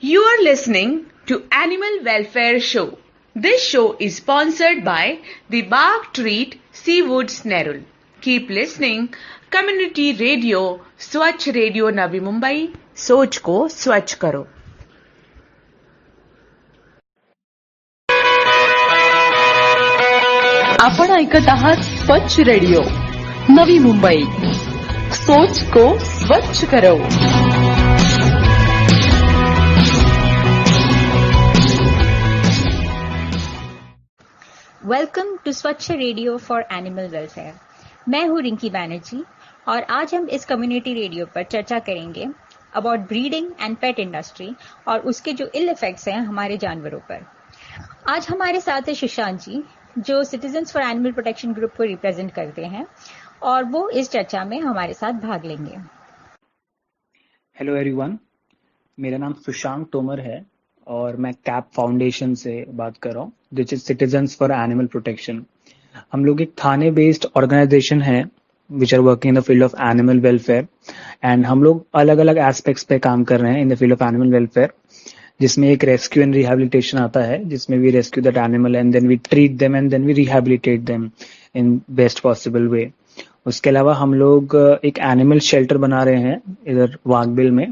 You are listening to Animal Welfare Show. This show is sponsored by the Bark Treat Seawoods Nerul. Keep listening. Community Radio, Swachh Radio Navi Mumbai. सोच को स्वच्छ करो. आपण ऐकत आहात स्वच्छ radio Navi Mumbai. सोच को स्वच्छ करो. वेलकम टू स्वच्छ रेडियो फॉर एनिमल वेलफेयर. मैं हूं रिंकी बैनर्जी और आज हम इस कम्युनिटी रेडियो पर चर्चा करेंगे about breeding and pet industry और उसके जो इल इफेक्ट्स हैं हमारे जानवरों पर. आज हमारे साथ है सुशांत जी, जो citizens for animal protection group को रिप्रेजेंट करते हैं और वो इस चर्चा में हमारे साथ भाग लेंगे. हेलो एवरीवन, मेरा नाम सुशांत तोमर है और मैं कैप फाउंडेशन से बात कर रहा हूँ, which is citizens for animal protection. हम लोग एक थाने बेस्ड ऑर्गेनाइजेशन है which are working in the field of animal welfare and हम लोग अलग अलग एस्पेक्ट्स पे काम कर रहे हैं in the field of animal welfare, जिसमें एक रेस्क्यू एंड रिहेबिलिटेशन आता है, जिसमें we rescue that animal and then we treat them and then we rehabilitate them in best possible way. उसके अलावा हम लोग एक एनिमल शेल्टर बना रहे हैं इधर वाघबिल में.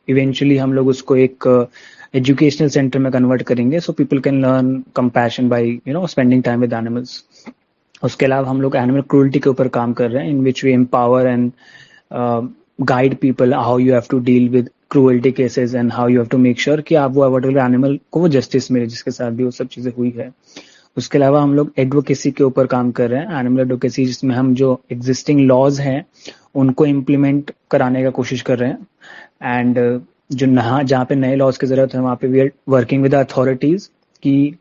इवेंचुअली हम लोग उसको एक एजुकेशनल सेंटर में कन्वर्ट करेंगे so people can learn compassion by spending time with animals. उसके अलावा हम लोग एनिमल क्रूल्टी के ऊपर काम कर रहे हैं, in which we empower and guide people how you have to deal with cruelty cases and how you have to make sure कि आप वो पर्टिकुलर एनिमल को वो जस्टिस मिले जिसके साथ भी वो सब चीजें हुई है. उसके अलावा हम लोग एडवोकेसी के ऊपर काम कर रहे हैं, एनिमल एडवोकेसी, जिसमें हम जो एग्जिस्टिंग लॉज हैं उनको इम्प्लीमेंट कराने का कोशिश कर रहे हैं. एंड जो जहाँ पे नए लॉज की जरूरत है वहाँ पे we are working with authorities कि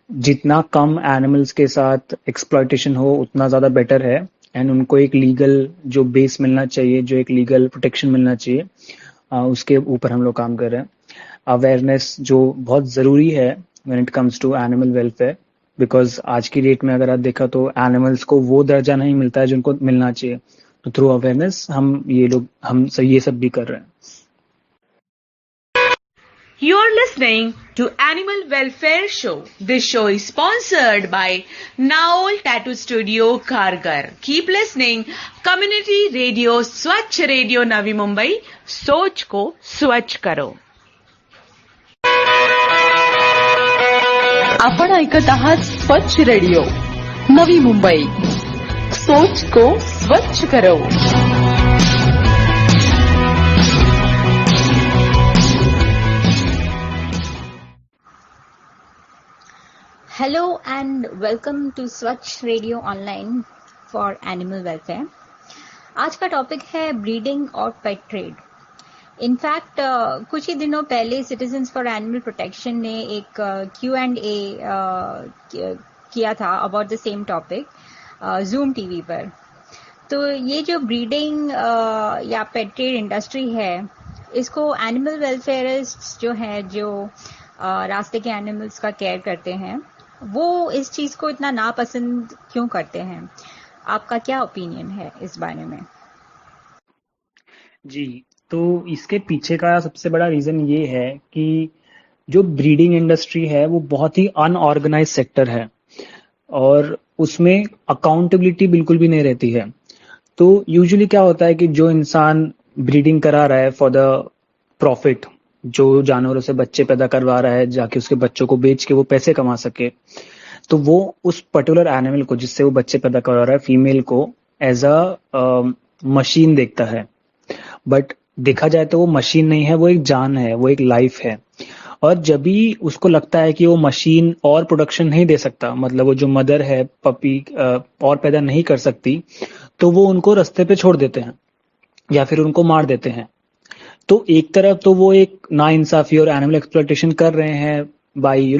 जितना कम एनिमल्स के साथ एक्सप्लॉयटेशन हो उतना ज्यादा बेटर है एंड उनको एक लीगल जो बेस मिलना चाहिए, जो एक लीगल प्रोटेक्शन मिलना चाहिए, उसके ऊपर हम लोग काम कर रहे हैं. अवेयरनेस जो बहुत जरूरी है when it comes to animal welfare, because आज की डेट में अगर आप देखा तो एनिमल्स को वो दर्जा नहीं मिलता है जिनको मिलना चाहिए. तो थ्रू अवेयरनेस हम ये सब भी कर रहे हैं. You are listening to Animal Welfare Show. This show is sponsored by Naol Tattoo Studio, Kharghar. Keep listening. Community Radio, Swachh Radio Navi Mumbai. सोच को स्वच्छ करो. आपण ऐकत आहात स्वच्छ रेडिओ नवी मुंबई. सोच को स्वच्छ करो. हेलो एंड वेलकम टू स्वच्छ radio online for animal welfare. आज का टॉपिक है ब्रीडिंग और पेट ट्रेड. इनफैक्ट कुछ ही दिनों पहले सिटीजन्स फॉर एनिमल प्रोटेक्शन ने एक Q&A किया था about the same topic zoom TV पर. तो ये जो ब्रीडिंग या पेट ट्रेड इंडस्ट्री है, इसको एनिमल वेलफेयरिस्ट जो है, जो रास्ते के एनिमल्स का केयर करते हैं, वो इस चीज को इतना नापसंद क्यों करते हैं? आपका क्या ओपिनियन है इस बारे में? जी, तो इसके पीछे का सबसे बड़ा रीजन ये है कि जो ब्रीडिंग इंडस्ट्री है वो बहुत ही अनऑर्गेनाइज सेक्टर है और उसमें अकाउंटेबिलिटी बिल्कुल भी नहीं रहती है. तो यूजुअली क्या होता है कि जो इंसान ब्रीडिंग करा रहा है फॉर द प्रॉफिट, जो जानवरों से बच्चे पैदा करवा रहा है जाके उसके बच्चों को बेच के वो पैसे कमा सके, तो वो उस पर्टिकुलर एनिमल को जिससे वो बच्चे पैदा करवा रहा है, फीमेल को, एज अ मशीन देखता है. बट देखा जाए तो वो मशीन नहीं है, वो एक जान है, वो एक लाइफ है. और जब भी उसको लगता है कि वो मशीन और प्रोडक्शन नहीं दे सकता, मतलब वो जो मदर है पपी और पैदा नहीं कर सकती, तो वो उनको रास्ते पे छोड़ देते हैं या फिर उनको मार देते हैं. तो एक तरफ तो वो एक नाइंसाफी और एनिमल एक्सप्लॉयटेशन कर रहे हैं बाय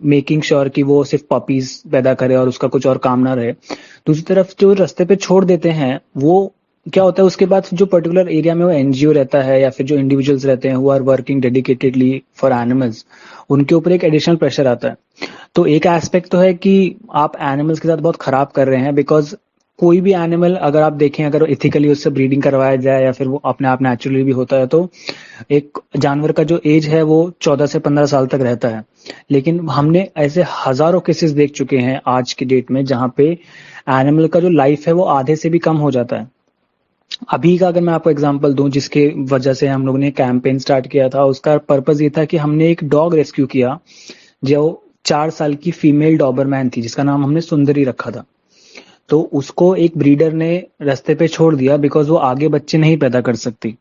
मेकिंग श्योर कि वो सिर्फ पपीज पैदा करे और उसका कुछ और काम ना रहे. दूसरी तरफ जो रास्ते पे छोड़ देते हैं, वो क्या होता है उसके बाद जो पर्टिकुलर एरिया में वो एनजीओ रहता है या फिर जो इंडिविजुअल्स रहते हैं who are working dedicatedly for animals, उनके ऊपर एक एडिशनल प्रेशर आता है. तो एक एस्पेक्ट तो है कि आप एनिमल्स के साथ बहुत खराब कर रहे हैं, बिकॉज कोई भी एनिमल अगर आप देखें, अगर इथिकली उससे ब्रीडिंग करवाया जाए या फिर वो अपने आप नेचुरली भी होता है, तो एक जानवर का जो एज है वो 14 से 15 साल तक रहता है। लेकिन हमने ऐसे हजारों केसेस देख चुके हैं आज की डेट में जहां पे एनिमल का जो लाइफ है वो आधे से भी कम हो जाता है। अभी का अगर मैं आपको एग्जांपल दूं, जिसके वजह से हम लोगों ने कैंपेन स्टार्ट किया था, उसका पर्पस ये था कि हमने एक डॉग रेस्क्यू किया जो 4 साल की फीमेल डॉबरमैन थी, जिसका नाम हमने सुंदरी रखा था। तो उसको एक ब्रीडर ने रास्ते पे छोड़ दिया बिकॉज वो आगे बच्चे नहीं पैदा कर सकती।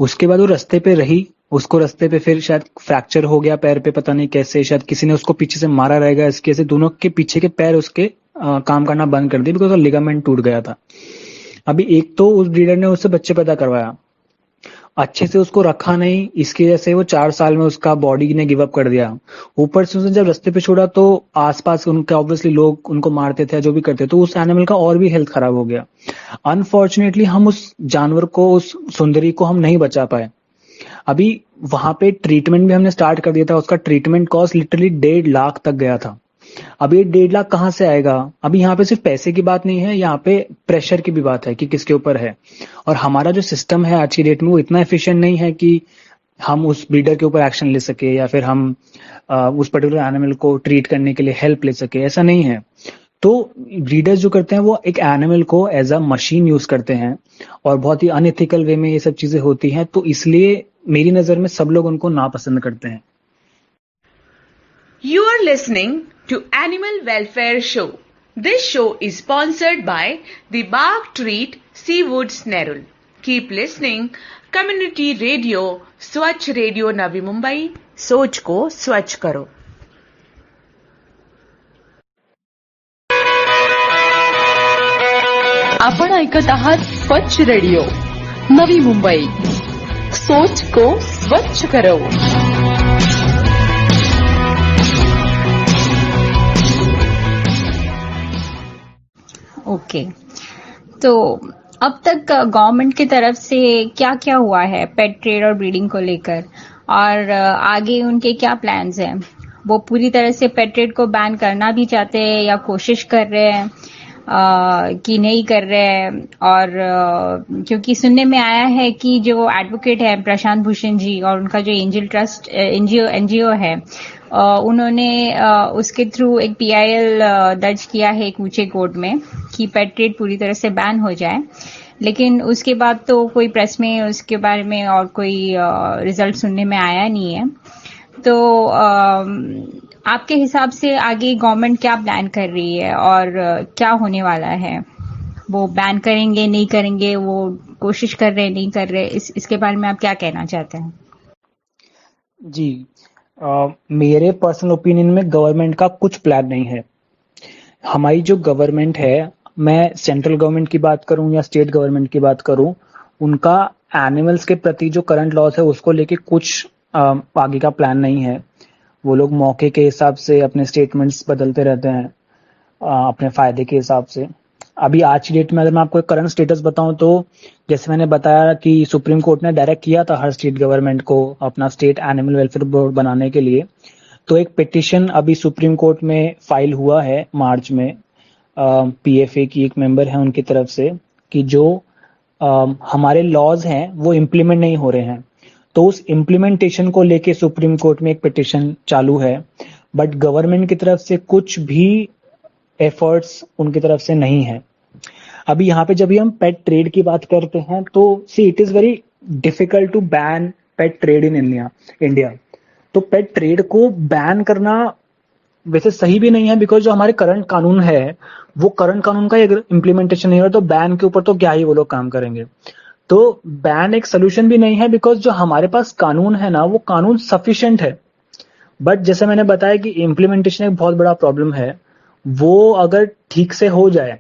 उसके बाद वो रास्ते पे रही, उसको रास्ते पे फिर शायद फ्रैक्चर हो गया पैर पे, पता नहीं कैसे, शायद किसी ने उसको पीछे से मारा रहेगा, इसके से दोनों के पीछे के पैर उसके काम करना बंद कर दिए बिकॉज वो लिगामेंट टूट गया था। अभी एक तो उस ब्रीडर ने उससे बच्चे पैदा करवाया, अच्छे से उसको रखा नहीं, इसकी वजह से वो 4 साल में उसका बॉडी ने गिव अप कर दिया। ऊपर से उसने जब रास्ते पे छोड़ा तो आसपास उनके ऑब्वियसली लोग उनको मारते थे, जो भी करते, तो उस एनिमल का और भी हेल्थ खराब हो गया। अनफॉर्चुनेटली हम उस जानवर को, उस सुंदरी को हम नहीं बचा पाए। अभी वहां पे ट्रीटमेंट भी हमने स्टार्ट कर दिया था, उसका ट्रीटमेंट कॉस्ट लिटरली 1.5 लाख तक गया था। अब ये 1.5 लाख कहाँ से आएगा? अभी यहाँ पे सिर्फ पैसे की बात नहीं है, यहाँ पे प्रेशर की भी बात है कि किसके ऊपर है। और हमारा जो सिस्टम है आज की डेट में वो इतना एफिशिएंट नहीं है कि हम उस ब्रीडर के ऊपर एक्शन ले सके या फिर हम उस पर्टिकुलर एनिमल को ट्रीट करने के लिए हेल्प ले सके, ऐसा नहीं है। तो ब्रीडर्स जो करते हैं वो एक एनिमल को एज अ मशीन यूज करते हैं और बहुत ही अनएथिकल वे में ये सब चीजें होती हैं, तो इसलिए मेरी नजर में सब लोग उनको नापसंद करते हैं। You are listening to Animal Welfare Show. This show is sponsored by the Bark Treat Seawoods Nerul. Keep listening. Community Radio, Swachh Radio Navi Mumbai. सोच को स्वच्छ करो। आपण ऐकत आहात स्वच्छ रेडिओ नवी मुंबई, सोच को स्वच्छ करो। ओके, तो अब तक गवर्नमेंट की तरफ से क्या क्या हुआ है पेट ट्रेड और ब्रीडिंग को लेकर, और आगे उनके क्या प्लान्स हैं? वो पूरी तरह से पेट ट्रेड को बैन करना भी चाहते हैं या कोशिश कर रहे हैं कि नहीं कर रहे हैं? और क्योंकि सुनने में आया है कि जो एडवोकेट है प्रशांत भूषण जी और उनका जो एंजल ट्रस्ट एनजीओ है, उन्होंने उसके थ्रू एक पीआईएल दर्ज किया है एक ऊंचे कोर्ट में कि पेट ट्रेड पूरी तरह से बैन हो जाए। लेकिन उसके बाद तो कोई प्रेस में उसके बारे में और कोई रिजल्ट सुनने में आया नहीं है। तो आपके हिसाब से आगे गवर्नमेंट क्या प्लान कर रही है और क्या होने वाला है? वो बैन करेंगे, नहीं करेंगे, वो कोशिश कर रहे, नहीं कर रहे, इसके बारे में आप क्या कहना चाहते हैं? जी, मेरे पर्सनल ओपिनियन में गवर्नमेंट का कुछ प्लान नहीं है। हमारी जो गवर्नमेंट है, मैं सेंट्रल गवर्नमेंट की बात करूं या स्टेट गवर्नमेंट की बात करूं, उनका एनिमल्स के प्रति जो करंट लॉस है उसको लेके कुछ आगे का प्लान नहीं है। वो लोग मौके के हिसाब से अपने स्टेटमेंट्स बदलते रहते हैं अपने फायदे के हिसाब से। अभी आज की डेट में अगर मैं आपको एक करंट स्टेटस बताऊं तो जैसे मैंने बताया कि सुप्रीम कोर्ट ने डायरेक्ट किया था हर स्टेट गवर्नमेंट को अपना स्टेट एनिमल वेलफेयर बोर्ड बनाने के लिए। तो एक पिटिशन अभी सुप्रीम कोर्ट में फाइल हुआ है मार्च में, पीएफए की एक मेंबर है उनकी तरफ से, कि जो हमारे लॉज हैं वो इम्प्लीमेंट नहीं हो रहे हैं। तो उस इम्प्लीमेंटेशन को लेके सुप्रीम कोर्ट में एक पिटिशन चालू है, बट गवर्नमेंट की तरफ से कुछ भी एफर्ट्स उनकी तरफ से नहीं है। अभी यहाँ पे जब भी हम पेट ट्रेड की बात करते हैं तो see it is very difficult to ban pet trade in India. तो पेट ट्रेड को बैन करना वैसे सही भी नहीं है, बिकॉज जो हमारे करंट कानून है वो करंट कानून का इम्प्लीमेंटेशन नहीं हो तो बैन के ऊपर तो क्या ही वो लोग काम करेंगे। तो बैन एक सोल्यूशन भी नहीं है, बिकॉज जो हमारे पास कानून है ना वो कानून सफिशिएंट है। बट जैसे मैंने बताया कि इम्प्लीमेंटेशन एक बहुत बड़ा प्रॉब्लम है, वो अगर ठीक से हो जाए,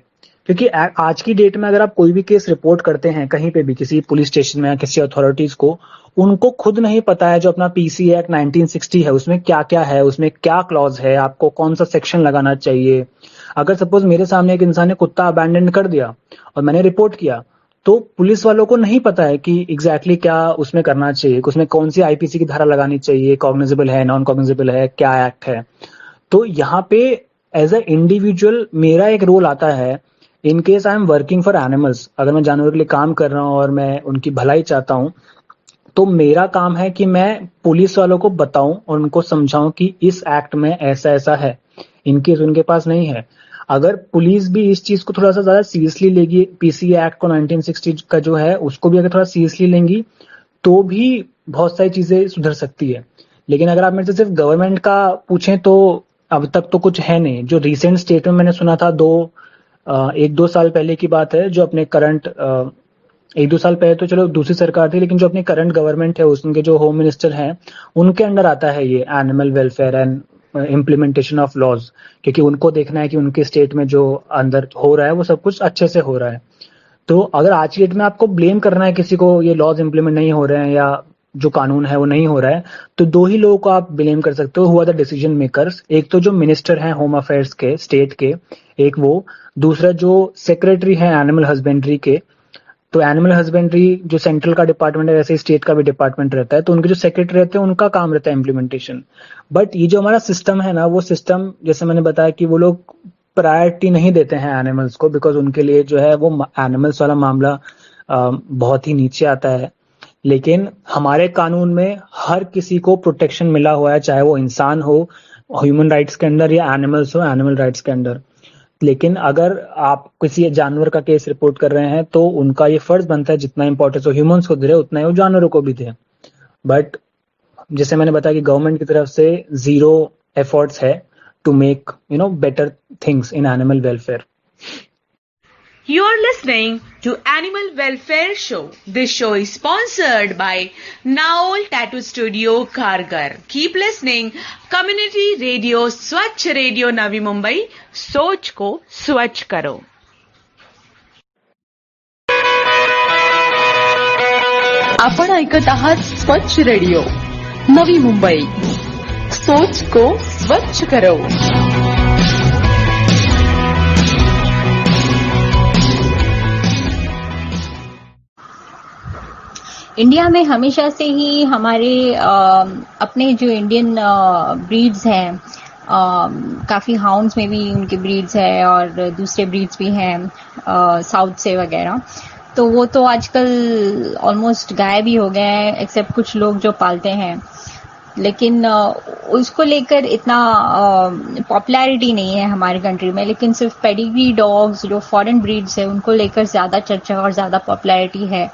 क्योंकि आज की डेट में अगर आप कोई भी केस रिपोर्ट करते हैं कहीं पे भी, किसी पुलिस स्टेशन में या किसी अथॉरिटीज को, उनको खुद नहीं पता है जो अपना पीसी एक्ट 1960 है उसमें क्या क्या है, उसमें क्या क्लॉज है, आपको कौन सा सेक्शन लगाना चाहिए। अगर सपोज मेरे सामने एक इंसान ने कुत्ता अबैंडन कर दिया और मैंने रिपोर्ट किया, तो पुलिस वालों को नहीं पता है कि एग्जैक्टली क्या उसमें करना चाहिए, उसमें कौन सी आईपीसी की धारा लगानी चाहिए, कॉग्निजेबल है, नॉन कॉग्निजेबल है, क्या एक्ट है। तो यहाँ पे एज अ इंडिविजुअल मेरा एक रोल आता है in case I am working for animals, अगर मैं जानवरों के लिए काम कर रहा हूँ और मैं उनकी भलाई चाहता हूँ, तो मेरा काम है कि मैं पुलिस वालों को बताऊं और उनको समझाऊं कि इस एक्ट में ऐसा ऐसा है, इनकेस उनके पास नहीं है। अगर पुलिस भी इस चीज को थोड़ा सा ज्यादा सीरियसली लेगी, पीसी एक्ट को 1960 का जो है उसको भी अगर थोड़ा सीरियसली लेंगी, तो भी बहुत सारी चीजें सुधर सकती है। लेकिन अगर आप मेरे से सिर्फ गवर्नमेंट का पूछें तो अब तक तो कुछ है नहीं। जो रिसेंट स्टेट में मैंने सुना था, 1-2 साल पहले की बात है, जो अपने करंट 1-2 साल पहले तो चलो दूसरी सरकार थी, लेकिन जो अपनी करंट गवर्नमेंट है उसके जो होम मिनिस्टर हैं, उनके अंडर आता है ये animal welfare and implementation of laws, क्योंकि उनको देखना है कि उनके स्टेट में जो अंदर हो रहा है वो सब कुछ अच्छे से हो रहा है। तो अगर आज की डेट में आपको ब्लेम करना है किसी को, ये लॉज इंप्लीमेंट नहीं हो रहे हैं या जो कानून है वो नहीं हो रहा है, तो दो ही लोगों को आप ब्लेम कर सकते हो, who are the decision makers. एक तो जो मिनिस्टर हैं होम अफेयर्स के स्टेट के, एक वो, दूसरा जो सेक्रेटरी है एनिमल हस्बेंड्री के। तो एनिमल हस्बेंड्री जो सेंट्रल का डिपार्टमेंट है, वैसे ही स्टेट का भी डिपार्टमेंट रहता है, तो उनके जो सेक्रेटरी रहते हैं उनका काम रहता है इम्प्लीमेंटेशन। बट ये जो हमारा सिस्टम है ना, वो सिस्टम जैसे मैंने बताया कि वो लोग प्रायोरिटी नहीं देते हैं एनिमल्स को, बिकॉज उनके लिए जो है वो एनिमल्स वाला मामला बहुत ही नीचे आता है। लेकिन हमारे कानून में हर किसी को प्रोटेक्शन मिला हुआ है, चाहे वो इंसान हो ह्यूमन राइट्स के अंदर या एनिमल्स हो एनिमल राइट्स के अंदर। लेकिन अगर आप किसी जानवर का केस रिपोर्ट कर रहे हैं तो उनका ये फर्ज बनता है जितना इंपॉर्टेंस वो ह्यूमंस को दे रहे उतना ही वो जानवरों को भी दे। बट जैसे मैंने बताया कि गवर्नमेंट की तरफ से जीरो एफर्ट्स है to make better things in animal welfare. You're listening to Animal Welfare Show. This show is sponsored by Naol Tattoo Studio, Kharghar. Keep listening. Community Radio, Swachh Radio, Navi Mumbai. सोच को स्वच्छ करो। आपण ऐकत आहात स्वच्छ radio Navi Mumbai, सोच को स्वच्छ करो। इंडिया में हमेशा से ही हमारे अपने जो इंडियन ब्रीड्स हैं, काफी हाउंड्स में भी उनके ब्रीड्स है और दूसरे ब्रीड्स भी हैं साउथ से वगैरह, तो वो तो आजकल ऑलमोस्ट गायब ही हो गए हैं, एक्सेप्ट कुछ लोग जो पालते हैं। लेकिन उसको लेकर इतना पॉपुलैरिटी नहीं है हमारे कंट्री में। लेकिन सिर्फ पेडिग्री डॉग्स जो फॉरेन ब्रीड्स है उनको लेकर ज्यादा चर्चा और ज्यादा पॉपुलैरिटी है।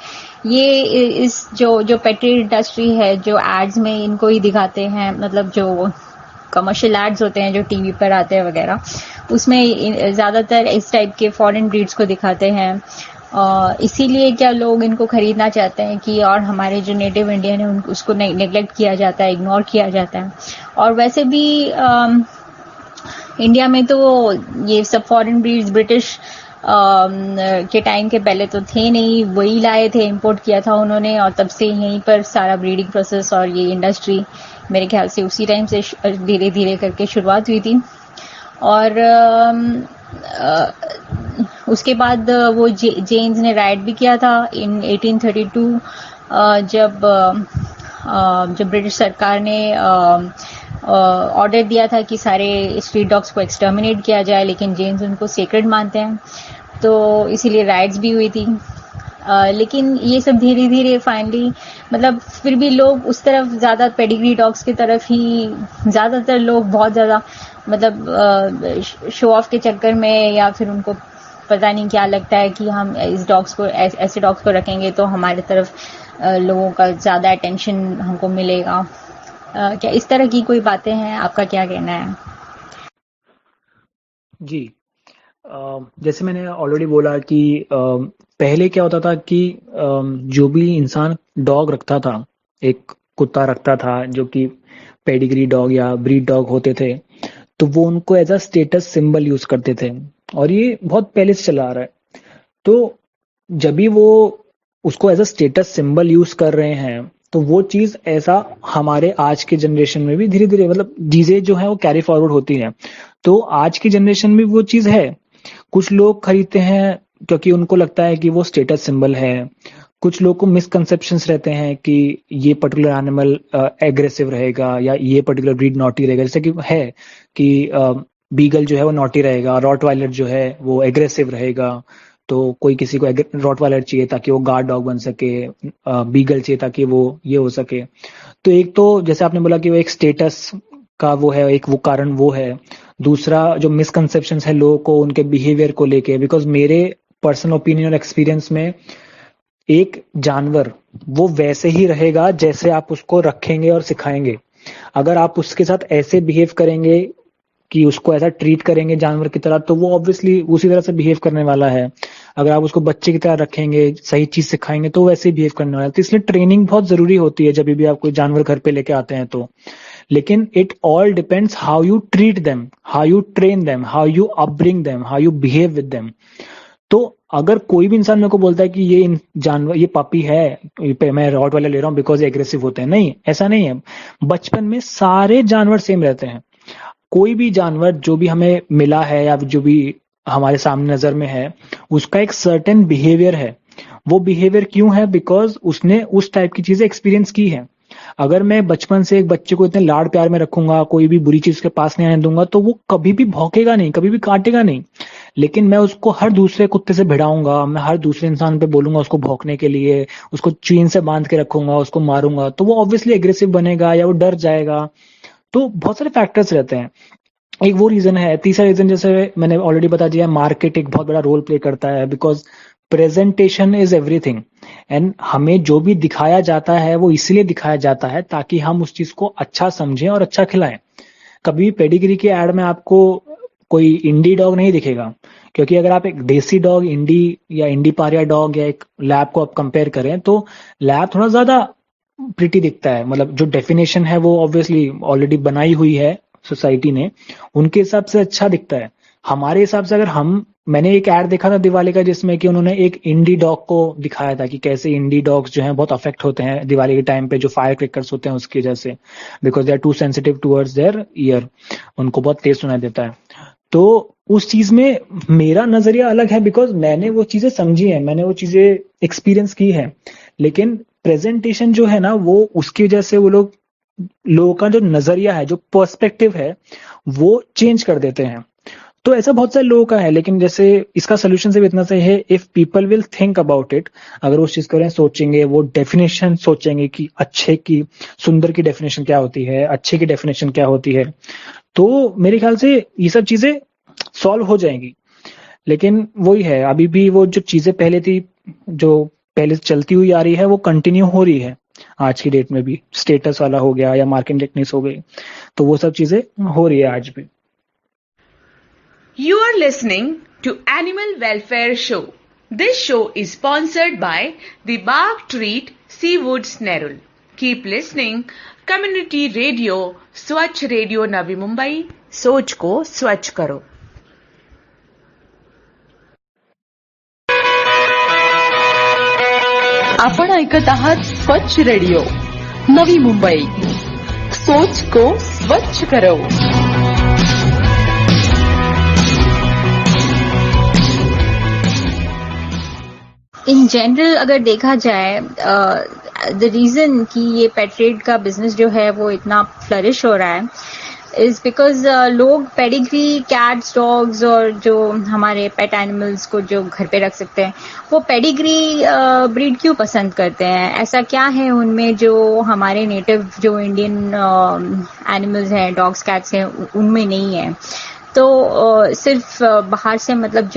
ये इस जो पेट्री इंडस्ट्री है, जो एड्स में इनको ही दिखाते हैं, मतलब जो कमर्शियल एड्स होते हैं जो टीवी पर आते हैं वगैरह, उसमें ज्यादातर इस टाइप के फॉरेन ब्रीड्स को दिखाते हैं। इसीलिए क्या लोग इनको खरीदना चाहते हैं कि, और हमारे जो नेटिव इंडियन है उसको नेग्लेक्ट किया जाता है, इग्नोर किया जाता है। और वैसे भी इंडिया में तो ये सब फॉरेन ब्रीड्स ब्रिटिश के टाइम के पहले तो थे नहीं, वही लाए थे, इंपोर्ट किया था उन्होंने, और तब से यहीं पर सारा ब्रीडिंग प्रोसेस और ये इंडस्ट्री मेरे ख्याल से उसी टाइम से धीरे धीरे करके शुरुआत हुई थी। और उसके बाद वो जेन्स ने राइट भी किया था इन 1832, जब ब्रिटिश सरकार ने ऑर्डर दिया था कि सारे स्ट्रीट डॉग्स को एक्सटर्मिनेट किया जाए, लेकिन जेन्स उनको सेक्रेड मानते हैं, तो इसीलिए राइट्स भी हुई थी। लेकिन ये सब धीरे धीरे फाइनली, मतलब फिर भी लोग उस तरफ ज्यादा पेडिग्री डॉग्स की तरफ ही ज्यादातर लोग बहुत ज्यादा, मतलब शो ऑफ के चक्कर में, या फिर उनको पता नहीं क्या लगता है कि हम इस डॉग्स को ऐसे डॉग्स को रखेंगे तो हमारे तरफ लोगों का ज्यादा अटेंशन हमको मिलेगा। क्या इस तरह की कोई बातें हैं? आपका क्या कहना है? जी, जैसे मैंने ऑलरेडी बोला कि पहले क्या होता था कि जो भी इंसान डॉग रखता था, एक कुत्ता रखता था जो कि पेडिग्री डॉग या ब्रीड डॉग होते थे, तो वो उनको as a status symbol use करते थे, और ये बहुत पहले से चला आ रहा है। तो जब भी वो उसको as a status symbol use कर रहे हैं, तो वो चीज ऐसा हमारे आज के जनरेशन में भी धीरे धीरे, मतलब चीजें जो है वो कैरी फॉरवर्ड होती हैं। तो आज की जनरेशन में वो चीज है, कुछ लोग खरीदते हैं क्योंकि उनको लगता है कि वो स्टेटस सिंबल है। कुछ लोग को मिसकंसेप्शंस रहते हैं कि ये पर्टिकुलर एनिमल एग्रेसिव रहेगा या ये पर्टिकुलर ब्रीड नॉटी रहेगा, जैसे कि है कि बीगल जो है वो नॉटी रहेगा, रॉटवाइलर जो है वो एग्रेसिव रहेगा। तो कोई किसी को रॉटवाइलर चाहिए ताकि वो गार्ड डॉग बन सके, बीगल चाहिए ताकि वो ये हो सके। तो एक तो जैसे आपने बोला कि वो एक स्टेटस का वो है, एक वो कारण वो है। दूसरा जो मिसकंसेप्शंस है लोगों को उनके बिहेवियर को लेके, बिकॉज मेरे पर्सनल ओपिनियन और एक्सपीरियंस में एक जानवर वो वैसे ही रहेगा जैसे आप उसको रखेंगे और सिखाएंगे। अगर आप उसके साथ ऐसे बिहेव करेंगे कि उसको ऐसा ट्रीट करेंगे जानवर की तरह, तो वो ऑब्वियसली उसी तरह से बिहेव करने वाला है। अगर आप उसको बच्चे की तरह रखेंगे, सही चीज सिखाएंगे, तो वैसे ही बिहेव करने वाला है। तो इसलिए ट्रेनिंग बहुत जरूरी होती है जब भी आप कोई जानवर घर पे लेके आते हैं तो। लेकिन it all depends how you treat them, how you train them, how you upbring them, how you behave with them. तो अगर कोई भी इंसान मेरे को बोलता है कि ये जानवर, ये पपी है, मैं रॉट वाला ले रहा हूँ बिकॉज ये एग्रेसिव होते हैं, नहीं, ऐसा नहीं है। बचपन में सारे जानवर सेम रहते हैं। कोई भी जानवर जो भी हमें मिला है या जो भी हमारे सामने नजर में है, उसका एक सर्टेन बिहेवियर है। वो बिहेवियर क्यों है? बिकॉज उसने उस टाइप की चीजें एक्सपीरियंस की है। अगर मैं बचपन से एक बच्चे को इतने लाड प्यार में रखूंगा, कोई भी बुरी चीज के पास नहीं आने दूंगा, तो वो कभी भी भौंकेगा नहीं, कभी भी काटेगा नहीं। लेकिन मैं उसको हर दूसरे कुत्ते से भिड़ाऊंगा, मैं हर दूसरे इंसान पे बोलूंगा उसको भौंकने के लिए, उसको चेन से बांध के रखूंगा, उसको मारूंगा, तो वो ऑब्वियसली एग्रेसिव बनेगा या वो डर जाएगा। तो बहुत सारे फैक्टर्स रहते हैं। एक वो रीजन है। तीसरा रीजन जैसे मैंने ऑलरेडी बता दिया, मार्केट एक बहुत बड़ा रोल प्ले करता है। Because presentation is everything, and हमें जो भी दिखाया जाता है वो इसलिए दिखाया जाता है ताकि हम उस चीज को अच्छा समझें और अच्छा खिलाएं। कभी भी पेडिग्री के एड में आपको कोई इंडी डॉग नहीं दिखेगा, क्योंकि अगर आप एक देसी डॉग इंडी या इंडी पारिया डॉग या एक लैब को आप कंपेयर करें, तो लैब थोड़ा ज्यादा प्रिटी दिखता है। मतलब जो डेफिनेशन है वो ऑब्वियसली ऑलरेडी बनाई हुई है सोसाइटी ने, उनके हिसाब से अच्छा दिखता है। हमारे हिसाब से अगर मैंने एक ऐड देखा था दिवाली का जिसमें कि उन्होंने एक इंडी डॉग को दिखाया था कि कैसे इंडी डॉग्स जो हैं बहुत अफेक्ट होते हैं दिवाली के टाइम पे, जो फायर क्रिकर्स होते हैं उसकी वजह से, because they are too sensitive towards their ear, उनको बहुत तेज सुनाई देता है। तो उस चीज में मेरा नजरिया अलग है, बिकॉज मैंने वो चीजें समझी है, मैंने वो चीजें एक्सपीरियंस की है। लेकिन प्रेजेंटेशन जो है ना, वो उसकी वजह से वो लोगों का जो नजरिया है, जो पर्सपेक्टिव है, वो चेंज कर देते हैं। तो ऐसा बहुत सारे लोगों का है। लेकिन जैसे इसका सोल्यूशन सिर्फ इतना सही है, if people will think about it, अगर उस चीज को सोचेंगे, वो डेफिनेशन सोचेंगे कि अच्छे की, सुंदर की डेफिनेशन क्या होती है, अच्छे की डेफिनेशन क्या होती है, तो मेरे ख्याल से ये सब चीजें सॉल्व हो जाएंगी। लेकिन वही है, अभी भी वो जो चीजें पहले थी, जो पहले से चलती हुई आ रही है, वो कंटिन्यू हो रही है आज की डेट में भी। स्टेटस वाला हो गया या मार्केटिंग टेक्निक्स हो गई, तो वो सब चीजें हो रही है आज भी। You are listening to Animal Welfare Show. This show is sponsored by the Bark Treat Seawoods Nerul. Keep listening. Community Radio, Swachh Radio Navi Mumbai. सोच को स्वच्छ करो. आपण ऐकत आहात स्वच्छ रेडिओ नवी मुंबई. सोच को स्वच्छ करो. इन जनरल अगर देखा जाए, द रीजन कि ये पेट ट्रेड का बिजनेस जो है वो इतना फ्लरिश हो रहा है इज बिकॉज लोग पेडिग्री कैट्स, डॉग्स और जो हमारे पेट एनिमल्स को जो घर पे रख सकते हैं, वो पेडिग्री ब्रीड क्यों पसंद करते हैं? ऐसा क्या है उनमें जो हमारे नेटिव जो इंडियन एनिमल्स हैं, डॉग्स कैट्स हैं, उनमें नहीं है? तो सिर्फ बाहर से मतलब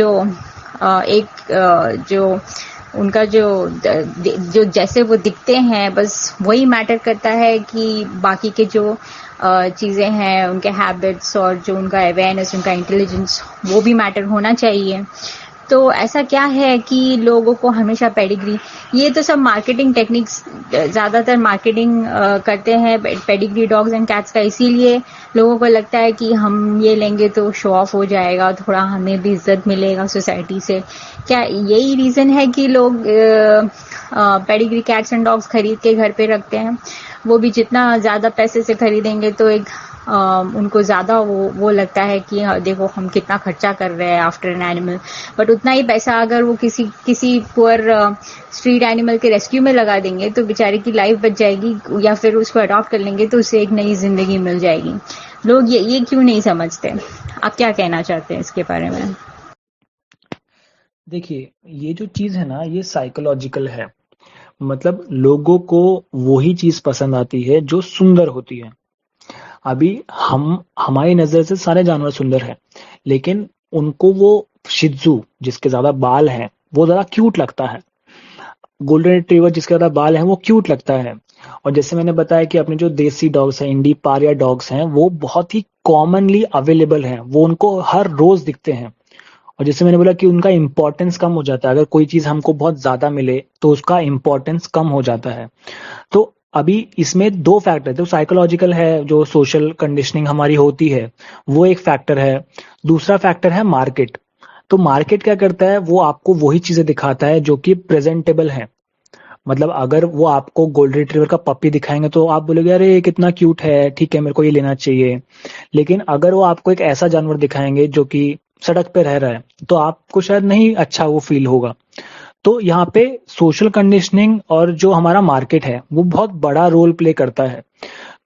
जो उनका जो जैसे वो दिखते हैं, बस वही मैटर करता है कि बाकी के जो चीजें हैं, उनके हैबिट्स और जो उनका अवेयरनेस, उनका इंटेलिजेंस, वो भी मैटर होना चाहिए। तो ऐसा क्या है कि लोगों को हमेशा पेडिग्री, ये तो सब मार्केटिंग टेक्निक्स, ज्यादातर मार्केटिंग करते हैं पेडिग्री डॉग्स एंड कैट्स का, इसीलिए लोगों को लगता है कि हम ये लेंगे तो शो ऑफ हो जाएगा, थोड़ा हमें भी इज्जत मिलेगा सोसाइटी से। क्या यही रीजन है कि लोग पेडिग्री कैट्स एंड डॉग्स खरीद के घर पे रखते हैं? वो भी जितना ज्यादा पैसे से खरीदेंगे तो एक उनको ज्यादा वो लगता है कि देखो हम कितना खर्चा कर रहे हैं आफ्टर एन एनिमल, बट उतना ही पैसा अगर वो किसी पुअर स्ट्रीट एनिमल के रेस्क्यू में लगा देंगे तो बेचारे की लाइफ बच जाएगी, या फिर उसको अडॉप्ट कर लेंगे तो उसे एक नई जिंदगी मिल जाएगी। लोग ये क्यों नहीं समझते? आप क्या कहना चाहते हैं इसके बारे में? देखिए, ये जो चीज है ना, ये साइकोलॉजिकल है। मतलब लोगों को वही चीज पसंद आती है जो सुंदर होती है। अभी हमारी नजर से सारे जानवर सुंदर हैं, लेकिन उनको वो शित्जू जिसके ज्यादा बाल हैं वो ज्यादा क्यूट लगता है। गोल्डन रिट्रीवर जिसके ज्यादा बाल हैं वो क्यूट लगता है। और जैसे मैंने बताया कि अपने जो देसी डॉग्स हैं, इंडी पारिया डॉग्स हैं, वो बहुत ही कॉमनली अवेलेबल हैं, वो उनको हर रोज दिखते हैं। और जैसे मैंने बोला कि उनका इंपॉर्टेंस कम हो जाता है, अगर कोई चीज हमको बहुत ज्यादा मिले तो उसका इंपॉर्टेंस कम हो जाता है। तो अभी इसमें दो फैक्टर, तो साइकोलॉजिकल है, जो सोशल कंडीशनिंग हमारी होती है वो एक फैक्टर है। दूसरा फैक्टर है मार्केट। तो मार्केट क्या करता है, वो आपको वही चीजें दिखाता है जो कि प्रेजेंटेबल है। मतलब अगर वो आपको गोल्डन रिट्रीवर का पपी दिखाएंगे तो आप बोलोगे अरे ये कितना क्यूट है, ठीक है मेरे को ये लेना चाहिए। लेकिन अगर वो आपको एक ऐसा जानवर दिखाएंगे जो कि सड़क पे रह रहा है तो आपको शायद नहीं अच्छा वो फील होगा। तो यहाँ पे सोशल कंडीशनिंग और जो हमारा मार्केट है वो बहुत बड़ा रोल प्ले करता है।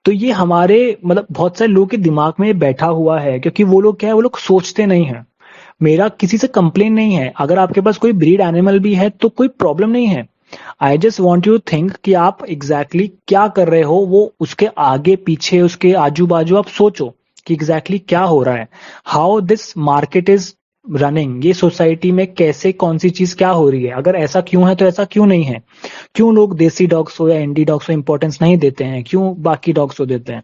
तो ये हमारे मतलब बहुत सारे लोगों के दिमाग में बैठा हुआ है, क्योंकि वो लोग क्या है, वो लोग सोचते नहीं है। मेरा किसी से कंप्लेन नहीं है, अगर आपके पास कोई ब्रीड एनिमल भी है तो कोई प्रॉब्लम नहीं है। I just want you think कि आप एग्जैक्टली क्या कर रहे हो, वो उसके आगे पीछे उसके आजू बाजू आप सोचो कि एग्जैक्टली क्या हो रहा है, how this market is running, ये सोसाइटी में कैसे कौन सी चीज क्या हो रही है, अगर ऐसा क्यों है तो ऐसा क्यों नहीं है, क्यों लोग देसी डॉग्स हो या इंडी डॉग्स को इंपॉर्टेंस नहीं देते हैं, क्यों बाकी डॉग्स को देते हैं।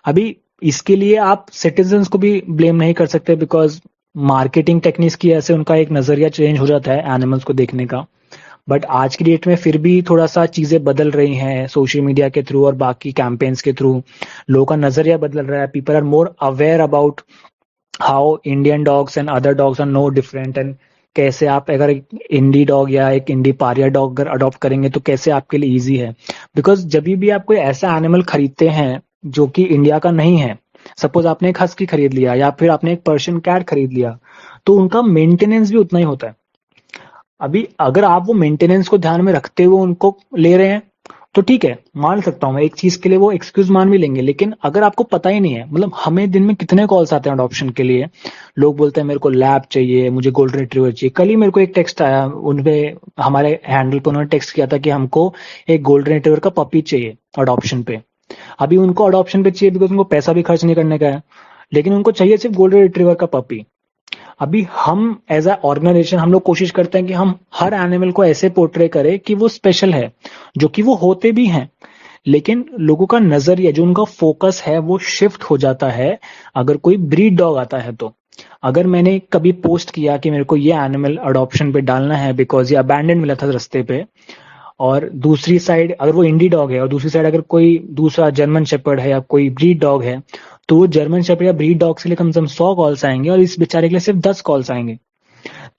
अभी इसके लिए आप सिटीजन्स को भी ब्लेम नहीं कर सकते, बिकॉज मार्केटिंग टेक्निक्स की ऐसे उनका एक नजरिया चेंज हो जाता है एनिमल्स को देखने का। बट आज की डेट में फिर भी थोड़ा सा चीजें बदल रही हैं सोशल मीडिया के थ्रू और बाकी कैंपेन्स के थ्रू। लोगों का नजरिया बदल रहा है, people are more aware about how Indian dogs and other dogs are no different, and कैसे आप अगर एक इंडी डॉग या एक इंडी पारिया डॉग अगर अडॉप्ट करेंगे तो कैसे आपके लिए इजी है। बिकॉज जब भी आप कोई ऐसा एनिमल खरीदते हैं जो कि इंडिया का नहीं है, सपोज आपने एक हस्की खरीद लिया या फिर आपने एक पर्शियन कैट खरीद लिया, तो उनका मेंटेनेंस भी उतना ही होता है। अभी अगर आप वो मेंटेनेंस को ध्यान में रखते हुए उनको ले रहे हैं तो ठीक है, मान सकता हूं मैं, एक चीज के लिए वो एक्सक्यूज मान भी लेंगे। लेकिन अगर आपको पता ही नहीं है, मतलब हमें दिन में कितने कॉल्स आते हैं अडॉप्शन के लिए, लोग बोलते हैं मेरे को लैब चाहिए, मुझे गोल्डन रिट्रीवर चाहिए। कल ही मेरे को एक टेक्स्ट आया, उनपे हमारे हैंडल पे उन्होंने टेक्स्ट किया था कि हमको एक गोल्डन रिट्रीवर का पपी चाहिए अडॉप्शन पे। अभी उनको अडॉप्शन पे चाहिए बिकॉज उनको पैसा भी खर्च नहीं करने का है, लेकिन उनको चाहिए सिर्फ गोल्डन रिट्रीवर का पपी। अभी हम एज अ ऑर्गेनाइजेशन हम लोग कोशिश करते हैं कि हम हर एनिमल को ऐसे पोर्ट्रे करें कि वो स्पेशल है, जो कि वो होते भी हैं। लेकिन लोगों का नजरिया, जो उनका फोकस है, वो शिफ्ट हो जाता है अगर कोई ब्रीड डॉग आता है तो। अगर मैंने कभी पोस्ट किया कि मेरे को ये एनिमल अडॉप्शन पे डालना है बिकॉज ये अबैंडन मिला था रास्ते पे, और दूसरी साइड अगर वो इंडी डॉग है और दूसरी साइड अगर कोई दूसरा जर्मन शेपर्ड है या कोई ब्रीड डॉग है, तो वो जर्मन शेपर्ड या ब्रीड डॉग के लिए कम से कम 100 कॉल्स आएंगे और इस बेचारे के लिए सिर्फ 10 कॉल्स आएंगे।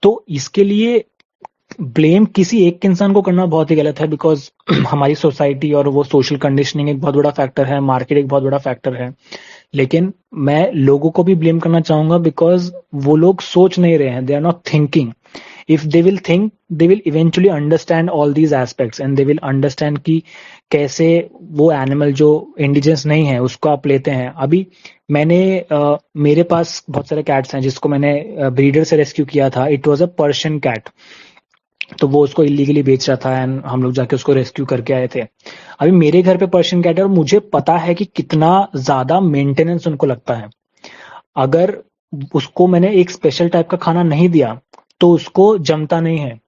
तो इसके लिए ब्लेम किसी एक इंसान को करना बहुत ही गलत है, बिकॉज हमारी सोसाइटी और वो सोशल कंडीशनिंग एक बहुत बड़ा फैक्टर है, मार्केट एक बहुत बड़ा फैक्टर है। लेकिन मैं लोगों को भी ब्लेम करना चाहूंगा बिकॉज वो लोग सोच नहीं रहे हैं, they are not thinking. if they will think, they will eventually understand all these aspects and they will understand कि कैसे वो एनिमल जो इंडिजिनस नहीं है उसको आप लेते हैं। अभी मैंने मेरे पास बहुत सारे कैट्स हैं जिसको मैंने ब्रीडर से रेस्क्यू किया था। It was a Persian cat, तो वो उसको इलीगली बेच रहा था एंड हम लोग जाके उसको रेस्क्यू करके आए थे। अभी मेरे घर पे पर्शियन कैट है और मुझे पता है कि कितना ज्यादा मेंटेनेंस उनको लगता है। अगर उसको मैंने एक स्पेशल टाइप का खाना नहीं दिया तो उसको जमता नहीं है।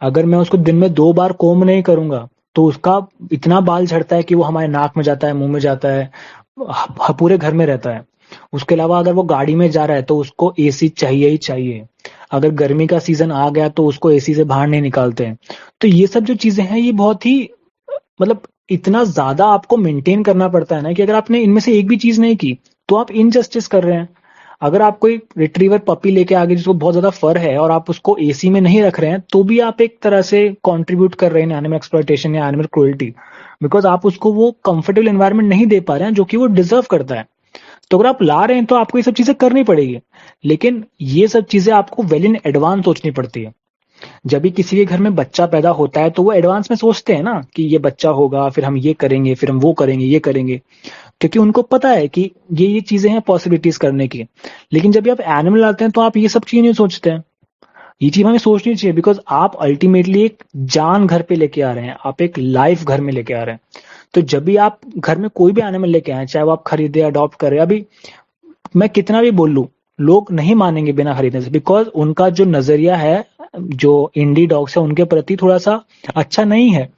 अगर मैं उसको दिन में 2 बार कोम नहीं करूंगा तो उसका इतना बाल झड़ता है कि वो हमारे नाक में जाता है, मुंह में जाता है, पूरे घर में रहता है। उसके अलावा अगर वो गाड़ी में जा रहा है तो उसको एसी चाहिए ही चाहिए। अगर गर्मी का सीजन आ गया तो उसको एसी से बाहर नहीं निकालते हैं। तो ये सब जो चीजें हैं ये बहुत ही मतलब इतना ज्यादा आपको मेंटेन करना पड़ता है ना कि अगर आपने इनमें से एक भी चीज नहीं की तो आप इनजस्टिस कर रहे हैं। अगर आप कोई रिट्रीवर पपी लेके आगे जिसको बहुत ज्यादा फर है और आप उसको एसी में नहीं रख रहे हैं तो भी आप एक तरह से कंट्रीब्यूट कर रहे हैं एनिमल एक्सप्लॉयटेशन या एनिमल क्रूएल्टी, बिकॉज आप उसको वो कंफर्टेबल एनवायरनमेंट नहीं दे पा रहे हैं जो कि वो डिजर्व करता है। तो अगर आप ला रहे हैं तो आपको ये सब चीजें करनी पड़ेगी, लेकिन ये सब चीजें आपको वेल इन एडवांस सोचनी पड़ती है। जब भी किसी के घर में बच्चा पैदा होता है तो वो एडवांस में सोचते हैं ना कि ये बच्चा होगा, फिर हम ये करेंगे, फिर हम वो करेंगे, ये करेंगे। क्योंकि उनको पता है कि ये चीजें हैं पॉसिबिलिटीज करने की। लेकिन जब भी आप एनिमल लाते हैं तो आप ये सब चीजें नहीं सोचते हैं। ये चीज हमें सोचनी चाहिए, बिकॉज आप अल्टीमेटली एक जान घर पे लेके आ रहे हैं, आप एक लाइफ घर में लेके आ रहे हैं। तो जब भी आप घर में कोई भी एनिमल लेके आए, चाहे वो आप खरीदे अडॉप्ट करें, अभी मैं कितना भी बोल लूं, लोग नहीं मानेंगे बिना खरीदने से, बिकॉज उनका जो नजरिया है, जो इंडी डॉग्स है उनके प्रति थोड़ा सा अच्छा नहीं है,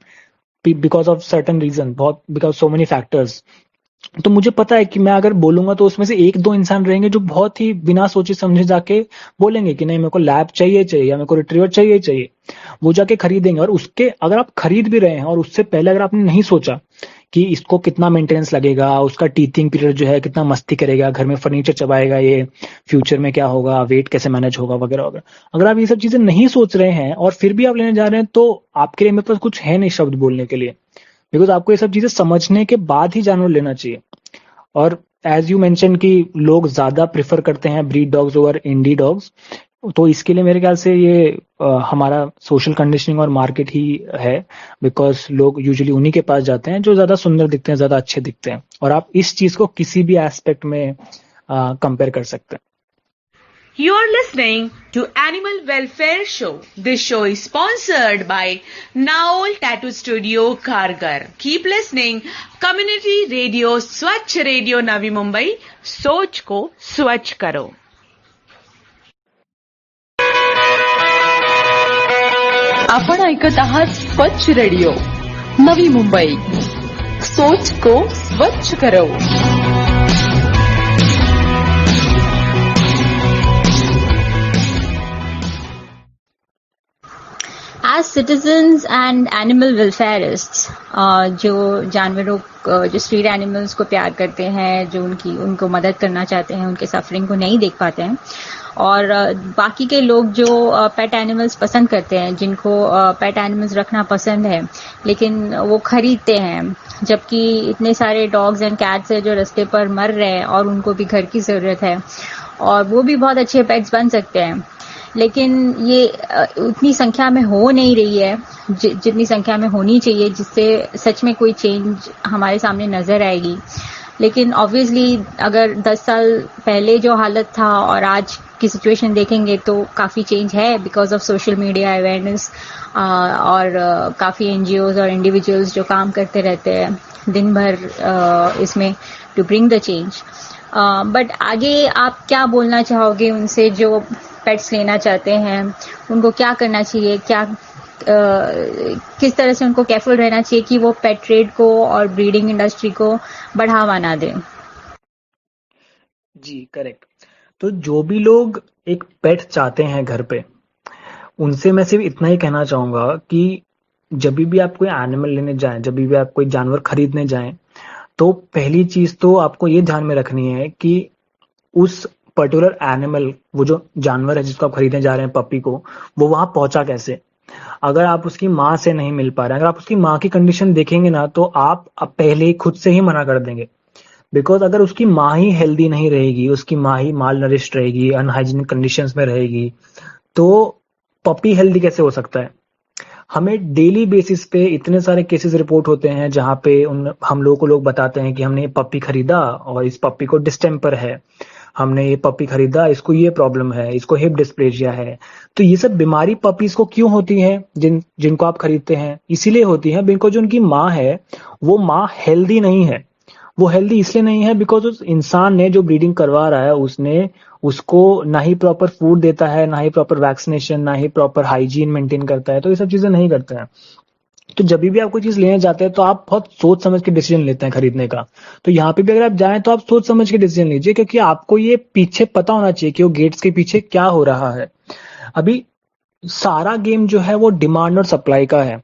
बिकॉज ऑफ सर्टन रीजन, बहुत बिकॉज सो मेनी फैक्टर्स। तो मुझे पता है कि मैं अगर बोलूंगा तो उसमें से एक दो इंसान रहेंगे जो बहुत ही बिना सोचे समझे जाके बोलेंगे कि नहीं, मेरे को लैब चाहिए या मेरे को रिट्रीवर चाहिए। वो जाके खरीदेंगे, और उसके अगर आप खरीद भी रहे हैं और उससे पहले अगर आपने नहीं सोचा कि इसको कितना मेंटेनेंस लगेगा, उसका टीथिंग पीरियड जो है कितना मस्ती करेगा, घर में फर्नीचर चबाएगा, ये फ्यूचर में क्या होगा, वेट कैसे मैनेज होगा वगैरह वगैरह, अगर आप ये सब चीजें नहीं सोच रहे हैं और फिर भी आप लेने जा रहे हैं, तो आपके लिए मेरे पास कुछ है नहीं शब्द बोलने के लिए। बिकॉज आपको ये सब चीजें समझने के बाद ही जानवर लेना चाहिए। और एज यू मेंशन कि लोग ज्यादा प्रेफर करते हैं ब्रीड डॉग्स ओवर इंडी डॉग्स, तो इसके लिए मेरे ख्याल से ये हमारा सोशल कंडीशनिंग और मार्केट ही है। बिकॉज लोग यूजुअली उन्हीं के पास जाते हैं जो ज्यादा सुंदर दिखते हैं, ज्यादा अच्छे दिखते हैं। और आप इस चीज को किसी भी एस्पेक्ट में कंपेयर कर सकते हैं। You are listening to Animal Welfare Show. This show is sponsored by Naol Tattoo Studio, Kharghar. Keep listening. Community Radio, Swachh Radio, Navi Mumbai. सोच को स्वच्छ करो. आपण ऐकत आहात स्वच्छ रेडिओ नवी मुंबई. सोच को स्वच्छ करो. As citizens and animal welfareists, जो जानवरों जो स्ट्रीट एनिमल्स को प्यार करते हैं, जो उनको मदद करना चाहते हैं, उनके सफरिंग को नहीं देख पाते हैं, और बाकी के लोग जो पेट एनिमल्स पसंद करते हैं, जिनको पेट एनिमल्स रखना पसंद है लेकिन वो खरीदते हैं, जबकि इतने सारे डॉग्स एंड कैट्स हैं जो रास्ते पर मर रहे हैं और उनको भी घर की जरूरत है और वो भी बहुत अच्छे पेट्स बन सकते हैं, लेकिन ये उतनी संख्या में हो नहीं रही है जितनी संख्या में होनी चाहिए, जिससे सच में कोई चेंज हमारे सामने नजर आएगी। लेकिन ऑब्वियसली अगर 10 साल पहले जो हालत था और आज की सिचुएशन देखेंगे तो काफ़ी चेंज है, because of social media awareness, और काफ़ी एनजीओज और इंडिविजुअल्स जो काम करते रहते हैं दिन भर इसमें to bring the change. But आगे आप क्या बोलना चाहोगे उनसे जो पेट्स लेना चाहते हैं? उनको क्या करना चाहिए, किस तरह से उनको केयरफुल रहना चाहिए कि वो पेट ट्रेड को और ब्रीडिंग इंडस्ट्री को बढ़ावा ना दें? जी करेक्ट। तो जो भी लोग एक पेट चाहते हैं घर पे, उनसे मैं सिर्फ इतना ही कहना चाहूंगा कि जब भी आप कोई एनिमल लेने जाएं, जब भी आप कोई जानवर खरीदने जाएं, तो पहली चीज तो आपको ये ध्यान में रखनी है कि उस पर्टिकुलर एनिमल, वो जो जानवर है जिसको आप खरीदने जा रहे हैं, पपी को, वो वहां पहुंचा कैसे। अगर आप उसकी माँ से नहीं मिल पा रहे हैं, अगर आप उसकी माँ की कंडीशन देखेंगे ना, तो आप अब पहले ही खुद से ही मना कर देंगे। बिकॉज अगर उसकी माँ ही हेल्दी नहीं रहेगी, उसकी माँ ही माल नरिश्ड रहेगी, अनहाइजीनिक कंडीशंस में रहेगी, तो पपी हेल्दी कैसे हो सकता है। हमें डेली बेसिस पे इतने सारे केसेस रिपोर्ट होते हैं जहां पे हम लोगों को लोग बताते हैं कि हमने ये पपी खरीदा और इस पपी को डिस्टेम्पर है, हमने ये पपी खरीदा, इसको ये प्रॉब्लम है, इसको हिप डिस्प्लेजिया है। तो ये सब बीमारी पपीज को क्यों होती है, जिनको आप खरीदते हैं, इसीलिए होती है बिकॉज जो उनकी माँ है वो माँ हेल्दी नहीं है। वो हेल्दी इसलिए नहीं है बिकॉज उस इंसान ने जो ब्रीडिंग करवा रहा है उसने उसको ना ही प्रॉपर फूड देता है, ना ही प्रॉपर वैक्सीनेशन, ना ही प्रॉपर हाइजीन मेंटेन करता है। तो ये सब चीजें नहीं करते हैं। तो जब भी आप कोई चीज लेने जाते हैं तो आप बहुत सोच समझ के डिसीजन लेते हैं खरीदने का। तो यहाँ पे भी अगर आप जाएं तो आप सोच समझ के डिसीजन लीजिए, क्योंकि आपको ये पीछे पता होना चाहिए कि वो गेट्स के पीछे क्या हो रहा है। अभी सारा गेम जो है वो डिमांड और सप्लाई का है।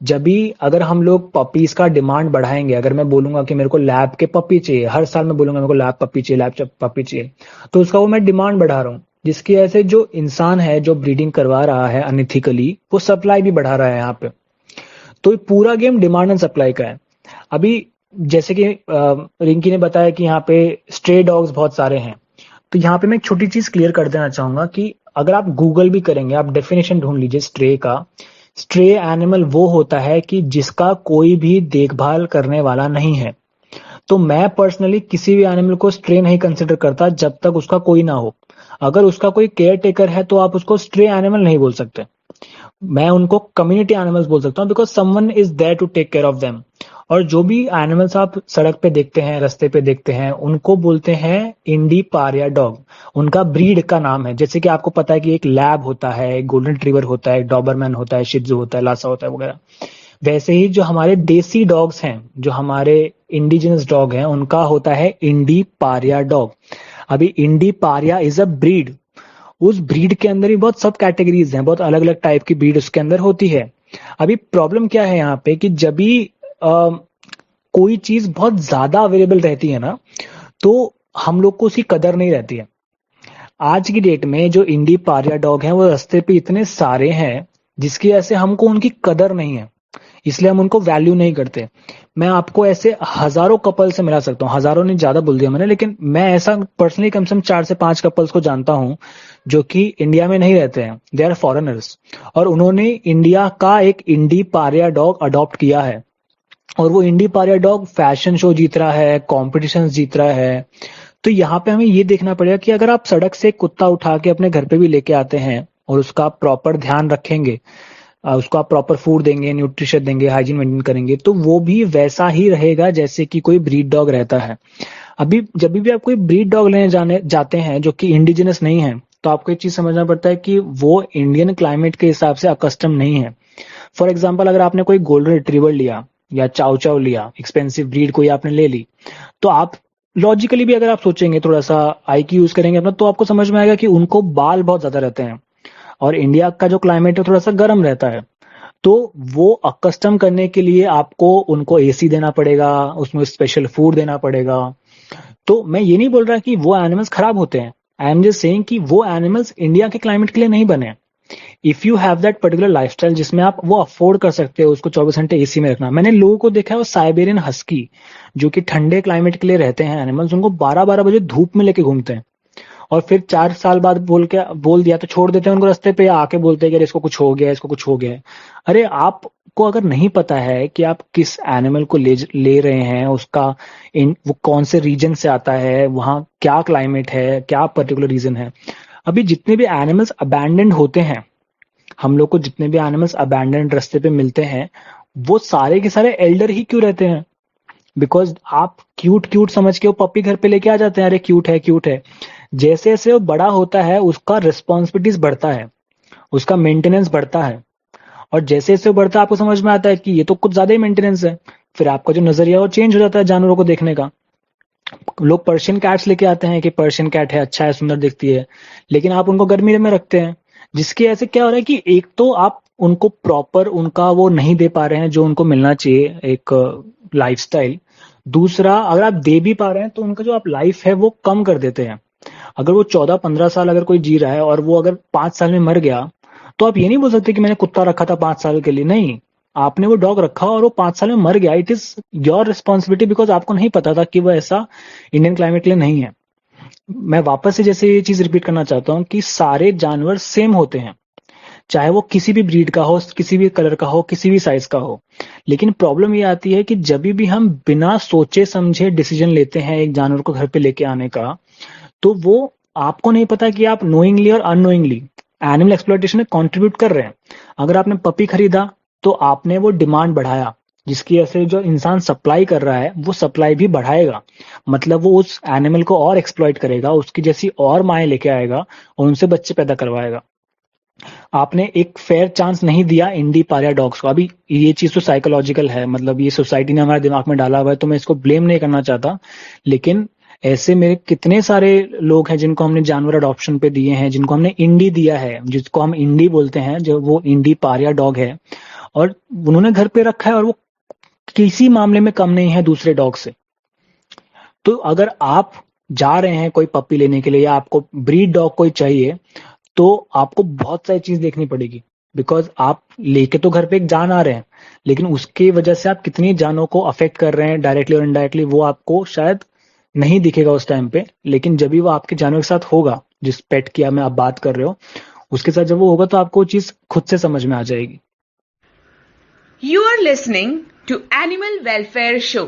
जब भी अगर हम लोग पपीज का डिमांड बढ़ाएंगे, अगर मैं बोलूंगा कि मेरे को लैब के पपी चाहिए, हर साल मैं बोलूंगा मेरे को लैब पपी चाहिए, लैब पपी चाहिए, तो उसका वो मैं डिमांड बढ़ा रहा हूँ, जिसकी वजह से जो इंसान है जो ब्रीडिंग करवा रहा है अनइथिकली, वो सप्लाई भी बढ़ा रहा है यहाँ पे। तो पूरा गेम डिमांड एंड सप्लाई का है। अभी जैसे कि रिंकी ने बताया कि यहाँ पे स्ट्रे डॉग्स बहुत सारे हैं, तो यहाँ पे मैं एक छोटी चीज क्लियर कर देना चाहूंगा कि अगर आप गूगल भी करेंगे, आप डेफिनेशन ढूंढ लीजिए स्ट्रे का। स्ट्रे एनिमल वो होता है कि जिसका कोई भी देखभाल करने वाला नहीं है। तो मैं पर्सनली किसी भी एनिमल को स्ट्रे नहीं कंसिडर करता जब तक उसका कोई ना हो। अगर उसका कोई केयर टेकर है तो आप उसको स्ट्रे एनिमल नहीं बोल सकते, मैं उनको कम्युनिटी एनिमल्स बोल सकता हूँ, because someone is there to take care of them. और जो भी एनिमल्स आप सड़क पे देखते हैं, रास्ते पे देखते हैं, उनको बोलते हैं इंडी पारिया डॉग। उनका ब्रीड का नाम है। जैसे कि आपको पता है कि एक लैब होता है, एक गोल्डन रिट्रीवर होता है, एक डॉबरमैन होता है, शिट्जू होता है, लासा होता है वगैरह। वैसे ही जो हमारे देसी डॉग्स हैं, जो हमारे इंडिजिनस डॉग हैं, उनका होता है इंडी पारिया डॉग। अभी इंडी पारिया इज अ ब्रीड। उस ब्रीड के अंदर ही बहुत सब कैटेगरीज हैं, बहुत अलग अलग टाइप की ब्रीड उसके अंदर होती है। अभी प्रॉब्लम क्या है यहाँ पे कि जब भी कोई चीज बहुत ज्यादा अवेलेबल रहती है ना, तो हम लोग को उसकी कदर नहीं रहती है। आज की डेट में जो इंडी पारिया डॉग हैं वो रास्ते पे इतने सारे हैं जिसकी वजह से हमको उनकी कदर नहीं है, इसलिए हम उनको वैल्यू नहीं करते। मैं आपको ऐसे हजारों कपल से मिला सकता हूँ, हजारों ने ज्यादा बोल दिया मैंने, लेकिन मैं ऐसा पर्सनली कम से कम 4 से 5 कपल्स को जानता हूँ जो कि इंडिया में नहीं रहते हैं, दे आर फॉरेनर्स, और उन्होंने इंडिया का एक इंडी पारिया डॉग अडॉप्ट किया है। और वो इंडी पारिया डॉग फैशन शो जीत रहा है, कॉम्पिटिशन जीत रहा है। तो यहाँ पे हमें ये देखना पड़ेगा कि अगर आप सड़क से कुत्ता उठा के अपने घर पे भी लेके आते हैं और उसका प्रॉपर ध्यान रखेंगे, उसको आप प्रॉपर फूड देंगे, न्यूट्रिशन देंगे, हाइजीन मेंटेन करेंगे, तो वो भी वैसा ही रहेगा जैसे कि कोई ब्रीड डॉग रहता है। अभी जब भी आप कोई ब्रीड डॉग लेने जाने जाते हैं जो कि इंडिजिनस नहीं है, तो आपको एक चीज समझना पड़ता है कि वो इंडियन क्लाइमेट के हिसाब से अकस्टम नहीं है। फॉर एग्जाम्पल, अगर आपने कोई गोल्डन रिट्रीवर लिया या चाउ चाउ लिया, एक्सपेंसिव ब्रीड कोई आपने ले ली, तो आप लॉजिकली भी अगर आप सोचेंगे, थोड़ा सा आईक्यू यूज करेंगे अपना, तो आपको समझ में आएगा कि उनको बाल बहुत ज्यादा रहते हैं और इंडिया का जो क्लाइमेट है थोड़ा सा गर्म रहता है। तो वो अकस्टम करने के लिए आपको उनको एसी देना पड़ेगा, उसमें स्पेशल फूड देना पड़ेगा। तो मैं ये नहीं बोल रहा कि वो एनिमल्स खराब होते हैं, आई एम जस्ट सेइंग कि वो एनिमल्स इंडिया के क्लाइमेट के लिए नहीं बने। If you have that particular lifestyle जिसमें आप वो अफोर्ड कर सकते हो उसको 24 घंटे एसी में रखना। मैंने लोगों को देखा है, वो साइबेरियन हस्की जो कि ठंडे क्लाइमेट के लिए रहते हैं एनिमल्स, उनको 12-12 बजे धूप में लेके घूमते हैं, और फिर 4 साल बाद बोल दिया तो छोड़ देते हैं उनको रास्ते पे, आके बोलते हैं कि इसको कुछ हो गया, इसको कुछ हो गया है। अरे आपको अगर नहीं पता है कि आप किस एनिमल को ले रहे हैं, उसका वो कौन से रीजन से आता है, वहां क्या क्लाइमेट है, क्या पर्टिकुलर रीजन है। अभी जितने भी एनिमल्स अबैंडन्ड होते हैं, हम लोग को जितने भी एनिमल्स अबैंडन्ड रास्ते पे मिलते हैं, वो सारे के सारे एल्डर ही क्यों रहते हैं? बिकॉज आप क्यूट क्यूट समझ के वो पपी घर पे लेके आ जाते हैं, अरे क्यूट है क्यूट है। जैसे जैसे वो बड़ा होता है उसका रिस्पॉन्सिबिलिटीज बढ़ता है, उसका मेंटेनेंस बढ़ता है, और जैसे जैसे वो बढ़ता है आपको समझ में आता है कि ये तो कुछ ज्यादा ही मेंटेनेंस है। फिर आपका जो नजरिया वो चेंज हो जाता है जानवरों को देखने का। लोग पर्शियन कैट्स लेके आते हैं कि पर्शियन कैट है, अच्छा है, सुंदर दिखती है, लेकिन आप उनको गर्मी में रखते हैं, जिसकी ऐसे क्या हो रहा है कि एक तो आप उनको प्रॉपर उनका वो नहीं दे पा रहे हैं जो उनको मिलना चाहिए, एक लाइफस्टाइल। दूसरा, अगर आप दे भी पा रहे हैं तो उनका जो आप लाइफ है वो कम कर देते हैं। अगर वो 14-15 साल अगर कोई जी रहा है और वो अगर 5 साल में मर गया, तो आप ये नहीं बोल सकते कि मैंने कुत्ता रखा था 5 साल के लिए। नहीं, आपने वो डॉग रखा और वो 5 साल में मर गया, it is your responsibility, because आपको नहीं पता था कि वो ऐसा इंडियन क्लाइमेट के लिए नहीं है। मैं वापस से जैसे ये चीज रिपीट करना चाहता हूँ कि सारे जानवर सेम होते हैं, चाहे वो किसी भी ब्रीड का हो, किसी भी कलर का हो, किसी भी साइज का हो। लेकिन प्रॉब्लम ये आती है कि जब भी हम बिना सोचे समझे डिसीजन लेते हैं एक जानवर को घर पे लेके आने का, तो वो आपको नहीं पता कि आप नोइंगली और अननोइंगली एनिमल एक्सप्लॉयटेशन में कंट्रीब्यूट कर रहे हैं। अगर आपने पपी खरीदा तो आपने वो डिमांड बढ़ाया, जिसकी वजह से जो इंसान सप्लाई कर रहा है वो सप्लाई भी बढ़ाएगा, मतलब वो उस एनिमल को और एक्सप्लॉइट करेगा, उसकी जैसी और माएँ लेके आएगा और उनसे बच्चे पैदा करवाएगा। आपने एक फेयर चांस नहीं दिया इंडी पारिया डॉग्स को। अभी ये चीज तो साइकोलॉजिकल है, मतलब ये सोसाइटी ने हमारे दिमाग में डाला हुआ है, तो मैं इसको ब्लेम नहीं करना चाहता। लेकिन ऐसे मेरे कितने सारे लोग हैं जिनको हमने जानवर अडॉप्शन पे दिए हैं, जिनको हमने इंडी दिया है, जिसको हम इंडी बोलते हैं, जो वो इंडी पारिया डॉग है, और उन्होंने घर पे रखा है और वो किसी मामले में कम नहीं है दूसरे डॉग से। तो अगर आप जा रहे हैं कोई पप्पी लेने के लिए या आपको ब्रीड डॉग कोई चाहिए, तो आपको बहुत सारी चीज देखनी पड़ेगी, बिकॉज आप लेके तो घर पे एक जान आ रहे हैं, लेकिन उसकी वजह से आप कितनी जानों को अफेक्ट कर रहे हैं डायरेक्टली और इनडायरेक्टली, वो आपको शायद नहीं दिखेगा उस टाइम पे। लेकिन जब भी वो आपके जानवर के साथ होगा, जिस पेट की आप बात कर रहे हो, उसके साथ जब वो होगा तो आपको वो चीज खुद से समझ में आ जाएगी। You are listening to Animal Welfare Show.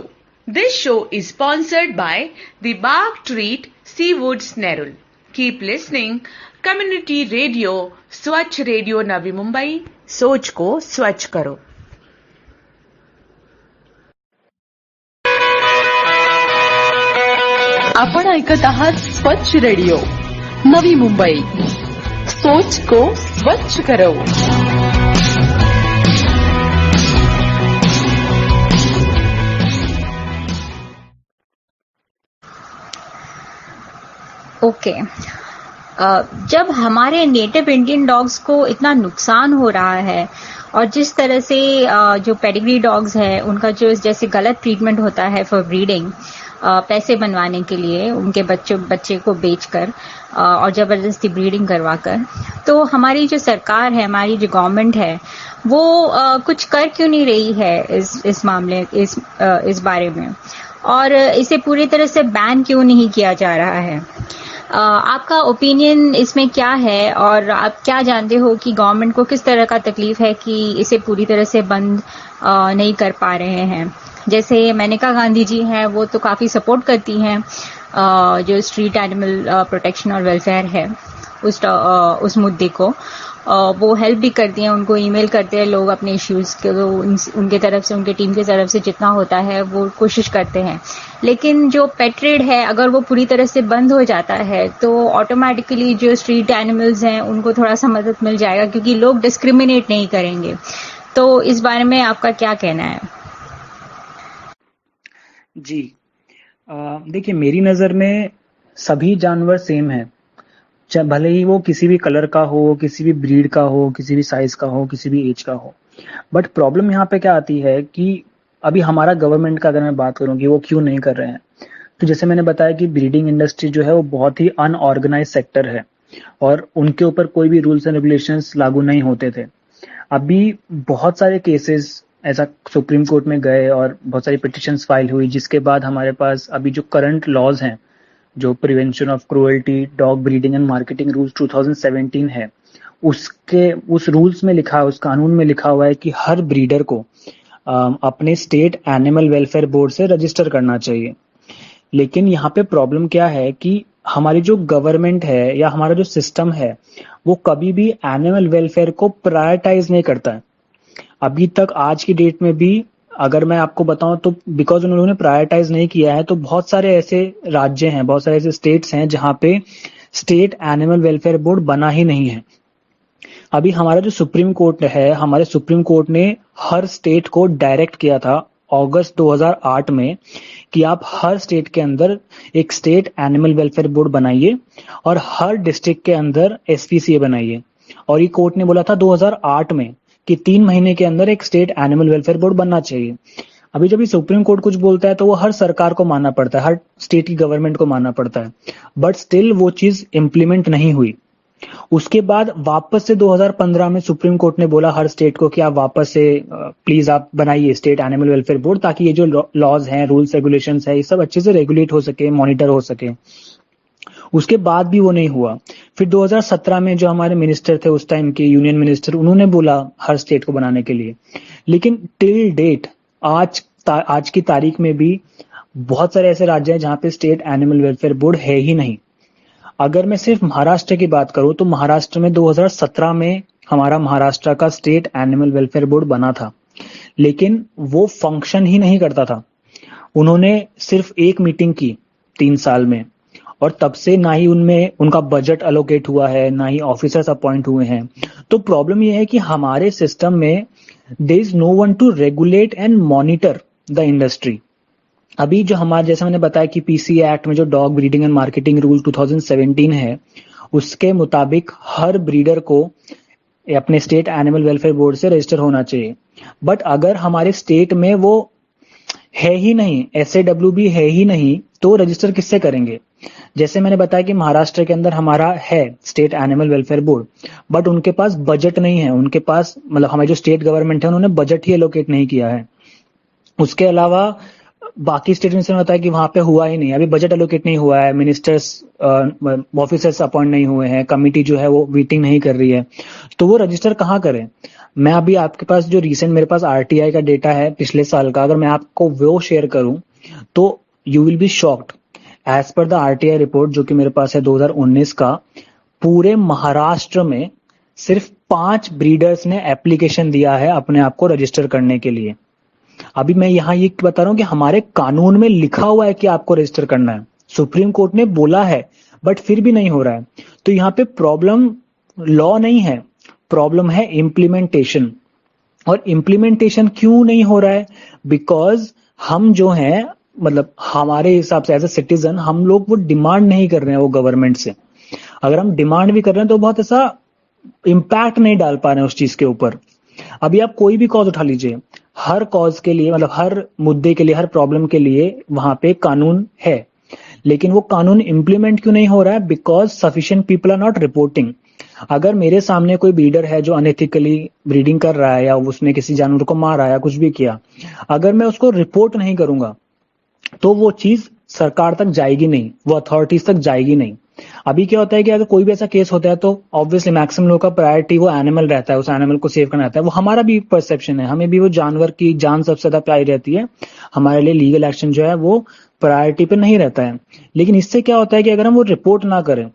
This show is sponsored by the Bark Treat Seawoods Nerul. Keep listening. Community Radio, Swachh Radio Navi Mumbai. सोच को स्वच्छ करो. आपण ऐकत आहात स्वच्छ रेडिओ नवी मुंबई. सोच को स्वच्छ करो. ओके. जब हमारे नेटिव इंडियन डॉग्स को इतना नुकसान हो रहा है और जिस तरह से जो पेडिग्री डॉग्स है उनका जो जैसे गलत ट्रीटमेंट होता है फॉर ब्रीडिंग, पैसे बनवाने के लिए उनके बच्चे को बेचकर और जबरदस्ती ब्रीडिंग करवाकर, तो हमारी जो सरकार है, हमारी जो गवर्नमेंट है, वो कुछ कर क्यों नहीं रही है इस मामले इस बारे में, और इसे पूरी तरह से बैन क्यों नहीं किया जा रहा है? आपका ओपिनियन इसमें क्या है और आप क्या जानते हो कि गवर्नमेंट को किस तरह का तकलीफ है कि इसे पूरी तरह से बंद नहीं कर पा रहे हैं? जैसे मेनका गांधी जी हैं, वो तो काफी सपोर्ट करती हैं जो स्ट्रीट एनिमल प्रोटेक्शन और वेलफेयर है उस मुद्दे को. वो हेल्प भी करती हैं, उनको ईमेल करते हैं लोग अपने इश्यूज के, उनके तरफ से, उनके टीम की तरफ से जितना होता है वो कोशिश करते हैं. लेकिन जो पेट ट्रेड है, अगर वो पूरी तरह से बंद हो जाता है तो ऑटोमेटिकली जो स्ट्रीट एनिमल्स हैं उनको थोड़ा सा मदद मिल जाएगा, क्योंकि लोग डिस्क्रिमिनेट नहीं करेंगे. तो इस बारे में आपका क्या कहना है? जी, देखिए, मेरी नज़र में सभी जानवर सेम है, भले ही वो किसी भी कलर का हो, किसी भी ब्रीड का हो, किसी भी साइज का हो, किसी भी एज का हो. बट प्रॉब्लम यहाँ पे क्या आती है कि अभी हमारा गवर्नमेंट का अगर मैं बात करूँ कि वो क्यों नहीं कर रहे हैं, तो जैसे मैंने बताया कि ब्रीडिंग इंडस्ट्री जो है वो बहुत ही अनऑर्गेनाइज सेक्टर है और उनके ऊपर कोई भी रूल्स एंड रेगुलेशंस लागू नहीं होते थे. अभी बहुत सारे केसेस ऐसा सुप्रीम कोर्ट में गए और बहुत सारी पिटिशंस फाइल हुई, जिसके बाद हमारे पास अभी जो करंट लॉज हैं, जो prevention of cruelty, dog breeding and marketing rules 2017 है, उस रूल्स में लिखा है, उस कानून में लिखा हुआ है कि हर ब्रीडर को अपने स्टेट एनिमल वेलफेयर बोर्ड से रजिस्टर करना चाहिए. लेकिन यहाँ पे प्रॉब्लम क्या है कि हमारी जो गवर्नमेंट है या हमारा जो सिस्टम है वो कभी भी एनिमल वेलफेयर को प्रायोरिटाइज नहीं करता है. अभी तक आज की डेट में भी अगर मैं आपको बताऊं तो बिकॉज उन लोगों ने प्रायोरिटाइज नहीं किया है, तो बहुत सारे ऐसे राज्य हैं, बहुत सारे ऐसे स्टेट्स हैं जहां पे स्टेट एनिमल वेलफेयर बोर्ड बना ही नहीं है. अभी हमारा जो सुप्रीम कोर्ट है, हमारे सुप्रीम कोर्ट ने हर स्टेट को डायरेक्ट किया था अगस्त 2008 में कि आप हर स्टेट के अंदर एक स्टेट एनिमल वेलफेयर बोर्ड बनाइए और हर डिस्ट्रिक्ट के अंदर SPCA बनाइए. और ये कोर्ट ने बोला था 2008 में कि 3 महीने के अंदर एक स्टेट एनिमल वेलफेयर बोर्ड बनना चाहिए. अभी जब ये सुप्रीम कोर्ट कुछ बोलता है तो वो हर सरकार को मानना पड़ता है, हर स्टेट की गवर्नमेंट को मानना पड़ता है, बट स्टिल वो चीज इम्प्लीमेंट नहीं हुई. उसके बाद वापस से 2015 में सुप्रीम कोर्ट ने बोला हर स्टेट को कि आप वापस से प्लीज आप बनाइए स्टेट एनिमल वेलफेयर बोर्ड, ताकि ये जो लॉज हैं, रूल्स रेगुलेशंस है, ये सब अच्छे से रेगुलेट हो सके, मॉनिटर हो सके. उसके बाद भी वो नहीं हुआ. फिर 2017 में जो हमारे मिनिस्टर थे उस टाइम के, यूनियन मिनिस्टर, उन्होंने बोला हर स्टेट को बनाने के लिए. लेकिन टिल डेट आज की तारीख में भी बहुत सारे ऐसे राज्य हैं जहां पे स्टेट एनिमल वेलफेयर बोर्ड है ही नहीं. अगर मैं सिर्फ महाराष्ट्र की बात करूं तो महाराष्ट्र में 2017 में हमारा महाराष्ट्र का स्टेट एनिमल वेलफेयर बोर्ड बना था, लेकिन वो फंक्शन ही नहीं करता था. उन्होंने सिर्फ एक मीटिंग की 3 साल में, और तब से ना ही उनमें उनका बजट अलोकेट हुआ है, ना ही ऑफिसर्स अपॉइंट हुए हैं. तो प्रॉब्लम यह है कि हमारे सिस्टम में there is no one to regulate and monitor the industry. अभी जो हमारे, जैसे मैंने बताया कि PCA एक्ट में जो dog breeding and marketing rule 2017 है, उसके मुताबिक हर ब्रीडर को अपने स्टेट एनिमल वेलफेयर बोर्ड से रजिस्टर होना चाहिए. बट अगर हमारे स्टेट में वो है ही नहीं, SAWB है ही नहीं, तो रजिस्टर किससे करेंगे? जैसे मैंने बताया कि महाराष्ट्र के अंदर हमारा है state animal welfare board, but उनके पास बजट नहीं है. उनके पास, मतलब हमारी जो स्टेट गवर्नमेंट है, उन्होंने बजट ही एलोकेट नहीं किया है. उसके अलावा बाकी स्टेट में से होता है कि वहां पे हुआ ही नहीं, अभी बजट एलोकेट नहीं हुआ है, मिनिस्टर्स ऑफिसर्स अपॉइंट नहीं हुए हैं, कमिटी जो है वो मीटिंग नहीं कर रही है, तो वो रजिस्टर कहाँ करें? मैं अभी आपके पास जो रिसेंट मेरे पास RTI का डेटा है पिछले साल का, अगर मैं आपको वो शेयर करूं तो you will be shocked. As per the RTI report जो कि मेरे पास है 2019 का, पूरे महाराष्ट्र में सिर्फ 5 ब्रीडर्स ने एप्लीकेशन दिया है अपने आप को रजिस्टर करने के लिए। अभी मैं यहाँ ये बता रहा हूँ कि हमारे कानून में लिखा हुआ है कि आपको रजिस्टर करना है, सुप्रीम कोर्ट ने बोला है, बट फिर भी नहीं हो रहा है। तो यहाँ पे प्रॉब्लम लॉ नहीं है, प्रॉब्लम है इम्प्लीमेंटेशन। और इम्प्लीमेंटेशन क्यों नहीं हो रहा है? बिकॉज हम जो हैं, मतलब हमारे हिसाब से एज ए सिटीजन हम लोग वो डिमांड नहीं कर रहे हैं वो गवर्नमेंट से। अगर हम डिमांड भी कर रहे हैं तो बहुत ऐसा इम्पैक्ट नहीं डाल पा रहे हैं उस चीज के ऊपर। अभी आप कोई भी कॉज उठा लीजिए, हर कॉज के लिए, मतलब हर मुद्दे के लिए, हर प्रॉब्लम के लिए वहां पे कानून है, लेकिन वो कानून इंप्लीमेंट क्यों नहीं हो रहा है? Because sufficient people are not reporting. अगर मेरे सामने कोई ब्रीडर है जो अनएथिकली ब्रीडिंग कर रहा है या उसने किसी जानवर को मारा या कुछ भी किया, अगर मैं उसको रिपोर्ट नहीं करूंगा तो वो चीज सरकार तक जाएगी नहीं, वो अथॉरिटीज तक जाएगी नहीं। अभी क्या होता है कि अगर कोई भी ऐसा केस होता है तो ऑब्वियसली मैक्सिमम लोगों का प्रायोरिटी वो एनिमल रहता है, उस एनिमल को सेव करना रहता है। वो हमारा भी परसेप्शन है, हमें भी वो जानवर की जान सबसे ज्यादा प्यारी रहती है, हमारे लिए लीगल एक्शन जो है वो प्रायोरिटी पे नहीं रहता है। लेकिन इससे क्या होता है कि अगर हम वो रिपोर्ट ना करें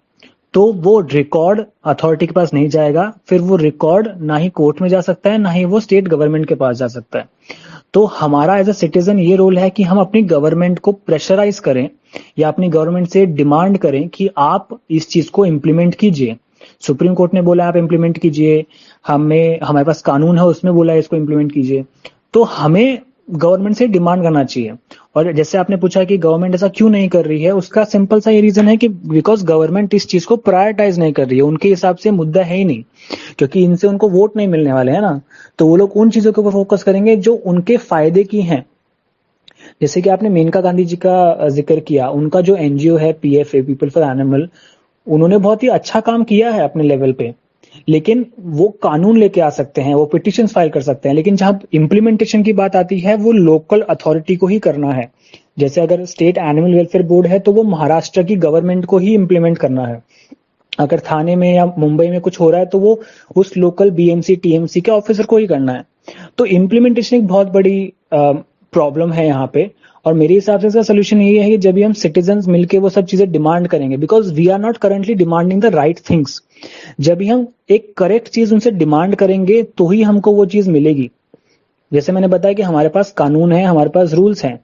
तो वो रिकॉर्ड अथॉरिटी के पास नहीं जाएगा, फिर वो रिकॉर्ड ना ही कोर्ट में जा सकता है, ना ही वो स्टेट गवर्नमेंट के पास जा सकता है। तो हमारा एज अ सिटीजन ये रोल है कि हम अपनी गवर्नमेंट को प्रेशराइज करें या अपनी गवर्नमेंट से डिमांड करें कि आप इस चीज को इम्प्लीमेंट कीजिए। सुप्रीम कोर्ट ने बोला आप इम्प्लीमेंट कीजिए, हमारे पास कानून है उसमें बोला है इसको इम्प्लीमेंट कीजिए, तो हमें गवर्नमेंट से डिमांड करना चाहिए। और जैसे आपने पूछा कि गवर्नमेंट ऐसा क्यों नहीं कर रही है, उसका सिंपल सा ये रीजन है कि बिकॉज गवर्नमेंट इस चीज को प्रायोरिटाइज नहीं कर रही है। उनके हिसाब से मुद्दा है ही नहीं, क्योंकि इनसे उनको वोट नहीं मिलने वाले हैं ना, तो वो लोग उन चीजों के ऊपर फोकस करेंगे जो उनके फायदे की हैं। जैसे कि आपने मेनका गांधी जी का जिक्र किया, उनका जो एनजीओ है पीएफए, पीपल फॉर एनिमल, उन्होंने बहुत ही अच्छा काम किया है अपने लेवल पे, लेकिन वो कानून लेके आ सकते हैं, वो पिटिशंस फाइल कर सकते हैं, लेकिन जहां इम्प्लीमेंटेशन की बात आती है वो लोकल अथॉरिटी को ही करना है। जैसे अगर स्टेट एनिमल वेलफेयर बोर्ड है तो वो महाराष्ट्र की गवर्नमेंट को ही इम्प्लीमेंट करना है। अगर थाने में या मुंबई में कुछ हो रहा है तो वो उस लोकल बीएमसी टीएमसी के ऑफिसर को ही करना है। तो इम्प्लीमेंटेशन एक बहुत बड़ी प्रॉब्लम है यहाँ पे। और मेरे हिसाब से इसका सोल्यूशन यही है कि जब भी हम सिटीजन्स मिलके वो सब चीजें डिमांड करेंगे, because we are not currently demanding the right things. जब भी हम एक करेक्ट चीज उनसे डिमांड करेंगे तो ही हमको वो चीज मिलेगी। जैसे मैंने बताया कि हमारे पास कानून है, हमारे पास रूल्स हैं,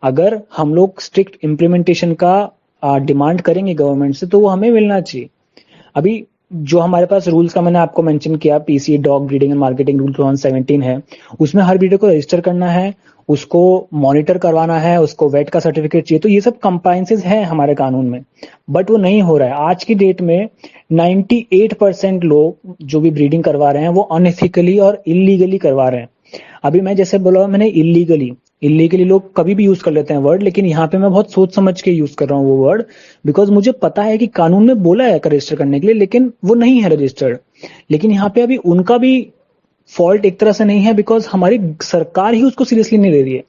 अगर हम लोग स्ट्रिक्ट इम्प्लीमेंटेशन का डिमांड करेंगे गवर्नमेंट से तो वो हमें मिलना चाहिए। अभी जो हमारे पास रूल्स का मैंने आपको मेंशन किया, PC dog breeding and marketing rule 2017 है, उसमें हर ब्रीडर को रजिस्टर करना है, उसको मॉनिटर करवाना है, उसको वेट का सर्टिफिकेट चाहिए। तो ये सब कंप्लायंसेस हैं हमारे कानून में, बट वो नहीं हो रहा है। आज की डेट में 98% लोग जो भी ब्रीडिंग करवा रहे हैं वो अनएथिकली और इलीगली करवा रहे हैं। अभी मैं जैसे बोला मैंने इलीगली लोग कभी भी यूज कर लेते हैं वर्ड, लेकिन यहाँ पे मैं बहुत सोच समझ के यूज कर रहा हूँ वो वर्ड, बिकॉज मुझे पता है कि कानून में बोला है रजिस्टर करने के लिए, लेकिन वो नहीं है रजिस्टर्ड। लेकिन यहाँ पे अभी उनका भी फॉल्ट एक तरह से नहीं है, बिकॉज हमारी सरकार ही उसको सीरियसली नहीं ले रही है।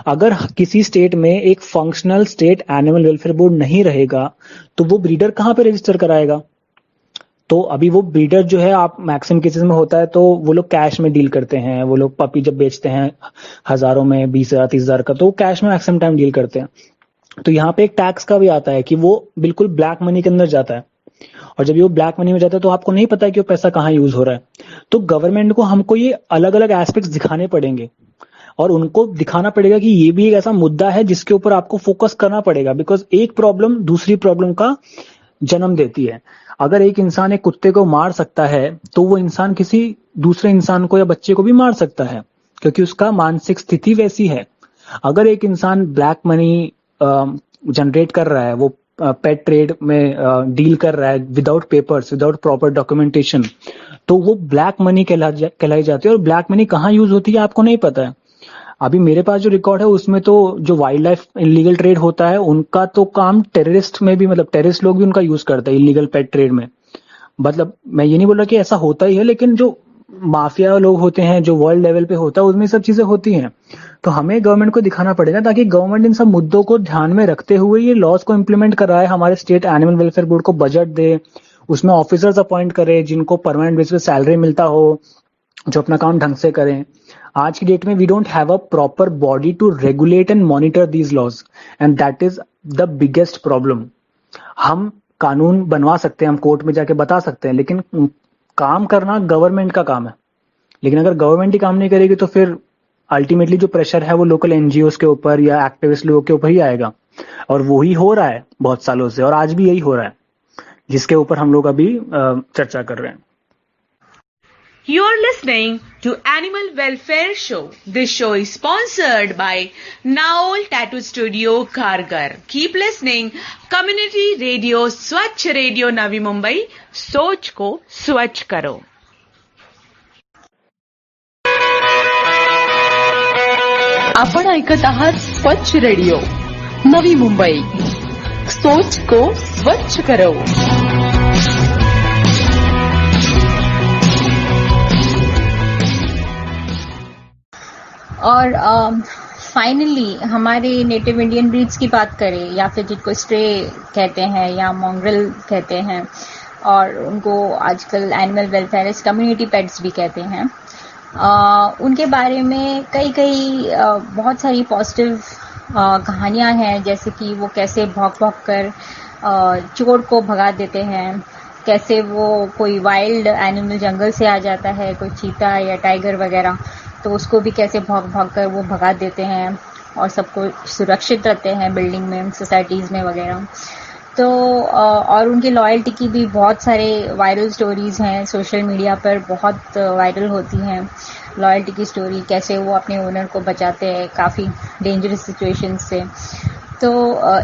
अगर किसी स्टेट में एक functional state animal welfare board नहीं रहेगा तो वो ब्रीडर कहाँ पे रजिस्टर कराएगा? तो अभी वो ब्रीडर जो है, आप मैक्सिमम केसेस में होता है तो वो लोग कैश में डील करते हैं। वो लोग पपी जब बेचते हैं हजारों में, 20,000 30,000 का, तो वो कैश में मैक्सिमम टाइम डील करते हैं। तो यहाँ पे एक टैक्स का भी आता है कि वो बिल्कुल ब्लैक मनी के अंदर जाता है, और जब ये वो ब्लैक मनी में जाता है तो आपको नहीं पता है कि वो पैसा कहाँ यूज हो रहा है। तो गवर्नमेंट को हमको ये अलग अलग एस्पेक्ट्स दिखाने पड़ेंगे और उनको दिखाना पड़ेगा कि ये भी एक ऐसा मुद्दा है जिसके ऊपर आपको फोकस करना पड़ेगा, बिकॉज एक प्रॉब्लम दूसरी प्रॉब्लम का जन्म देती है। अगर एक इंसान एक कुत्ते को मार सकता है तो वो इंसान किसी दूसरे इंसान को या बच्चे को भी मार सकता है, क्योंकि उसका मानसिक स्थिति वैसी है। अगर एक इंसान ब्लैक मनी जनरेट कर रहा है, वो पेट ट्रेड में डील कर रहा है without papers, without proper documentation, तो वो ब्लैक मनी कहलाई जाती है। और ब्लैक मनी कहाँ यूज होती है आपको नहीं पता है। अभी मेरे पास जो रिकॉर्ड है उसमें तो जो वाइल्ड लाइफ इलीगल ट्रेड होता है उनका तो काम टेररिस्ट में भी, मतलब टेररिस्ट लोग भी उनका यूज करते हैं इलीगल पेट ट्रेड में। मतलब मैं ये नहीं बोल रहा कि ऐसा होता ही है, लेकिन जो माफिया लोग होते हैं, जो वर्ल्ड लेवल पे होता है, उसमें सब चीजें होती हैं। तो हमें गवर्नमेंट को दिखाना पड़ेगा ताकि गवर्नमेंट इन सब मुद्दों को ध्यान में रखते हुए ये लॉज को इम्प्लीमेंट कराए, हमारे स्टेट एनिमल वेलफेयर बोर्ड को बजट दे, उसमें ऑफिसर्स अपॉइंट करे जिनको परमानेंट बेसिस पे सैलरी मिलता हो, जो अपना काम ढंग से करें। आज की डेट में we don't have a proper body to regulate and monitor these laws, and that is the biggest problem. हम कानून बनवा सकते हैं, हम कोर्ट में जाके बता सकते हैं, लेकिन काम करना गवर्नमेंट का काम है। लेकिन अगर गवर्नमेंट ही काम नहीं करेगी तो फिर अल्टीमेटली जो प्रेशर है वो लोकल एनजीओ के ऊपर या एक्टिविस्ट लोगों के ऊपर ही आएगा, और वो ही हो रहा है बहुत सालों से, और आज भी यही हो रहा है जिसके ऊपर हम लोग अभी चर्चा कर रहे हैं। You are listening to Animal Welfare Show. This show is sponsored by Naol Tattoo Studio, Kharghar. Keep listening. Community Radio, Swachh Radio, Navi Mumbai. सोच को स्वच्छ करो. आपण ऐकत आहात स्वच्छ रेडिओ नवी मुंबई. सोच को स्वच्छ करो. और फाइनली हमारे नेटिव इंडियन ब्रीड्स की बात करें या फिर जिनको स्ट्रे कहते हैं या मॉन्ग्रेल कहते हैं, और उनको आजकल एनिमल वेलफेयरिस्ट कम्युनिटी पेट्स भी कहते हैं, उनके बारे में कई बहुत सारी पॉजिटिव कहानियां हैं, जैसे कि वो कैसे भौंक कर चोर को भगा देते हैं, कैसे वो कोई वाइल्ड एनिमल जंगल से आ जाता है, कोई चीता या टाइगर वगैरह, तो उसको भी कैसे भौंक कर वो भगा देते हैं और सबको सुरक्षित रहते हैं बिल्डिंग में, सोसाइटीज़ में वगैरह। तो और उनकी लॉयल्टी की भी बहुत सारे वायरल स्टोरीज हैं, सोशल मीडिया पर बहुत वायरल होती हैं लॉयल्टी की स्टोरी, कैसे वो अपने ओनर को बचाते हैं काफ़ी डेंजरस सिचुएशन से। तो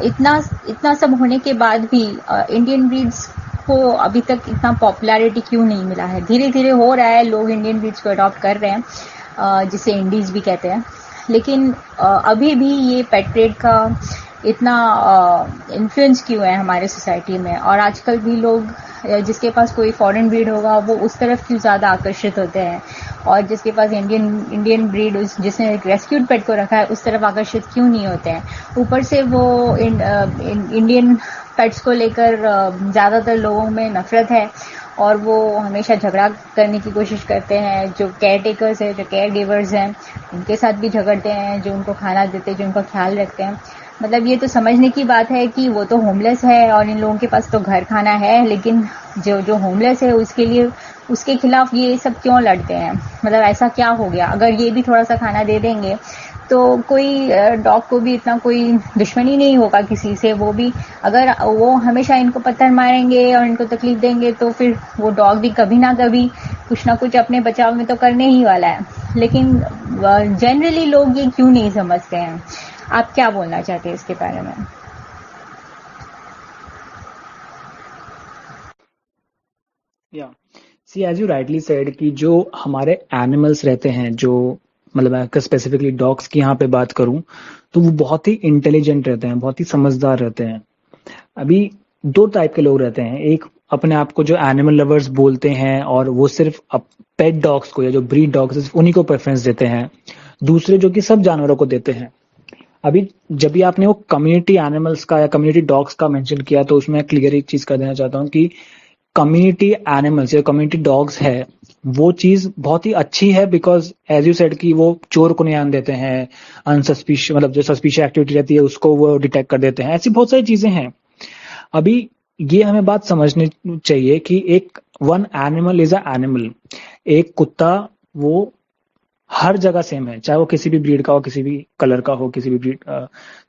इतना सब होने के बाद भी इंडियन ब्रीड्स को अभी तक इतना पॉपुलैरिटी क्यों नहीं मिला है? धीरे धीरे हो रहा है, लोग इंडियन ब्रीड्स को अडॉप्ट कर रहे हैं, जिसे इंडीज भी कहते हैं, लेकिन अभी भी ये पेट ट्रेड का इतना इन्फ्लुएंस क्यों है हमारे सोसाइटी में? और आजकल भी लोग जिसके पास कोई फॉरेन ब्रीड होगा वो उस तरफ क्यों ज़्यादा आकर्षित होते हैं, और जिसके पास इंडियन ब्रीड जिसने एक रेस्क्यूड पेट को रखा है उस तरफ आकर्षित क्यों नहीं होते हैं? ऊपर से वो इंडियन पेट्स को लेकर ज़्यादातर लोगों में नफरत है, और वो हमेशा झगड़ा करने की कोशिश करते हैं। जो केयर टेकर्स हैं, जो केयर गिवर्स हैं, उनके साथ भी झगड़ते हैं, जो उनको खाना देते हैं, जो उनका ख्याल रखते हैं। मतलब ये तो समझने की बात है कि वो तो होमलेस है और इन लोगों के पास तो घर खाना है, लेकिन जो होमलेस है उसके खिलाफ ये सब क्यों लड़ते हैं? मतलब ऐसा क्या हो गया? अगर ये भी थोड़ा सा खाना दे देंगे तो कोई डॉग को भी इतना कोई दुश्मनी नहीं होगा किसी से। वो भी अगर वो हमेशा इनको पत्थर मारेंगे और इनको तकलीफ देंगे तो फिर वो डॉग भी कभी ना कभी कुछ ना कुछ अपने बचाव में तो करने ही वाला है। लेकिन जनरली लोग ये क्यों नहीं समझते हैं? आप क्या बोलना चाहते हैं इसके बारे में? या सी एज यू राइटली सेड कि जो हमारे एनिमल्स रहते हैं, जो मतलब मैं स्पेसिफिकली डॉग्स की यहाँ पे बात करूं, तो वो बहुत ही इंटेलिजेंट रहते हैं, बहुत ही समझदार रहते हैं। अभी दो टाइप के लोग रहते हैं, एक अपने आप को जो एनिमल लवर्स बोलते हैं और वो सिर्फ पेट डॉग्स को या जो ब्रीड डॉग्स उन्हीं को प्रेफरेंस देते हैं, दूसरे जो कि सब जानवरों को देते हैं। अभी जब भी आपने वो कम्युनिटी एनिमल्स का या कम्युनिटी डॉग्स का मेंशन किया, तो उसमें क्लियर एक चीज कर देना चाहता हूँ कि कम्युनिटी एनिमल्स या कम्युनिटी डॉग्स है वो चीज बहुत ही अच्छी है, बिकॉज एज यू सेड कि वो चोर को नहीं आने देते हैं, अनसस्पिशियस मतलब जो सस्पिशियस एक्टिविटी रहती है उसको वो डिटेक्ट कर देते हैं, ऐसी बहुत सारी चीजें हैं। अभी ये हमें बात समझनी चाहिए कि एक one animal is a animal. एक कुत्ता वो हर जगह सेम है, चाहे वो किसी भी ब्रीड का हो, किसी भी कलर का हो, किसी भी ब्रीड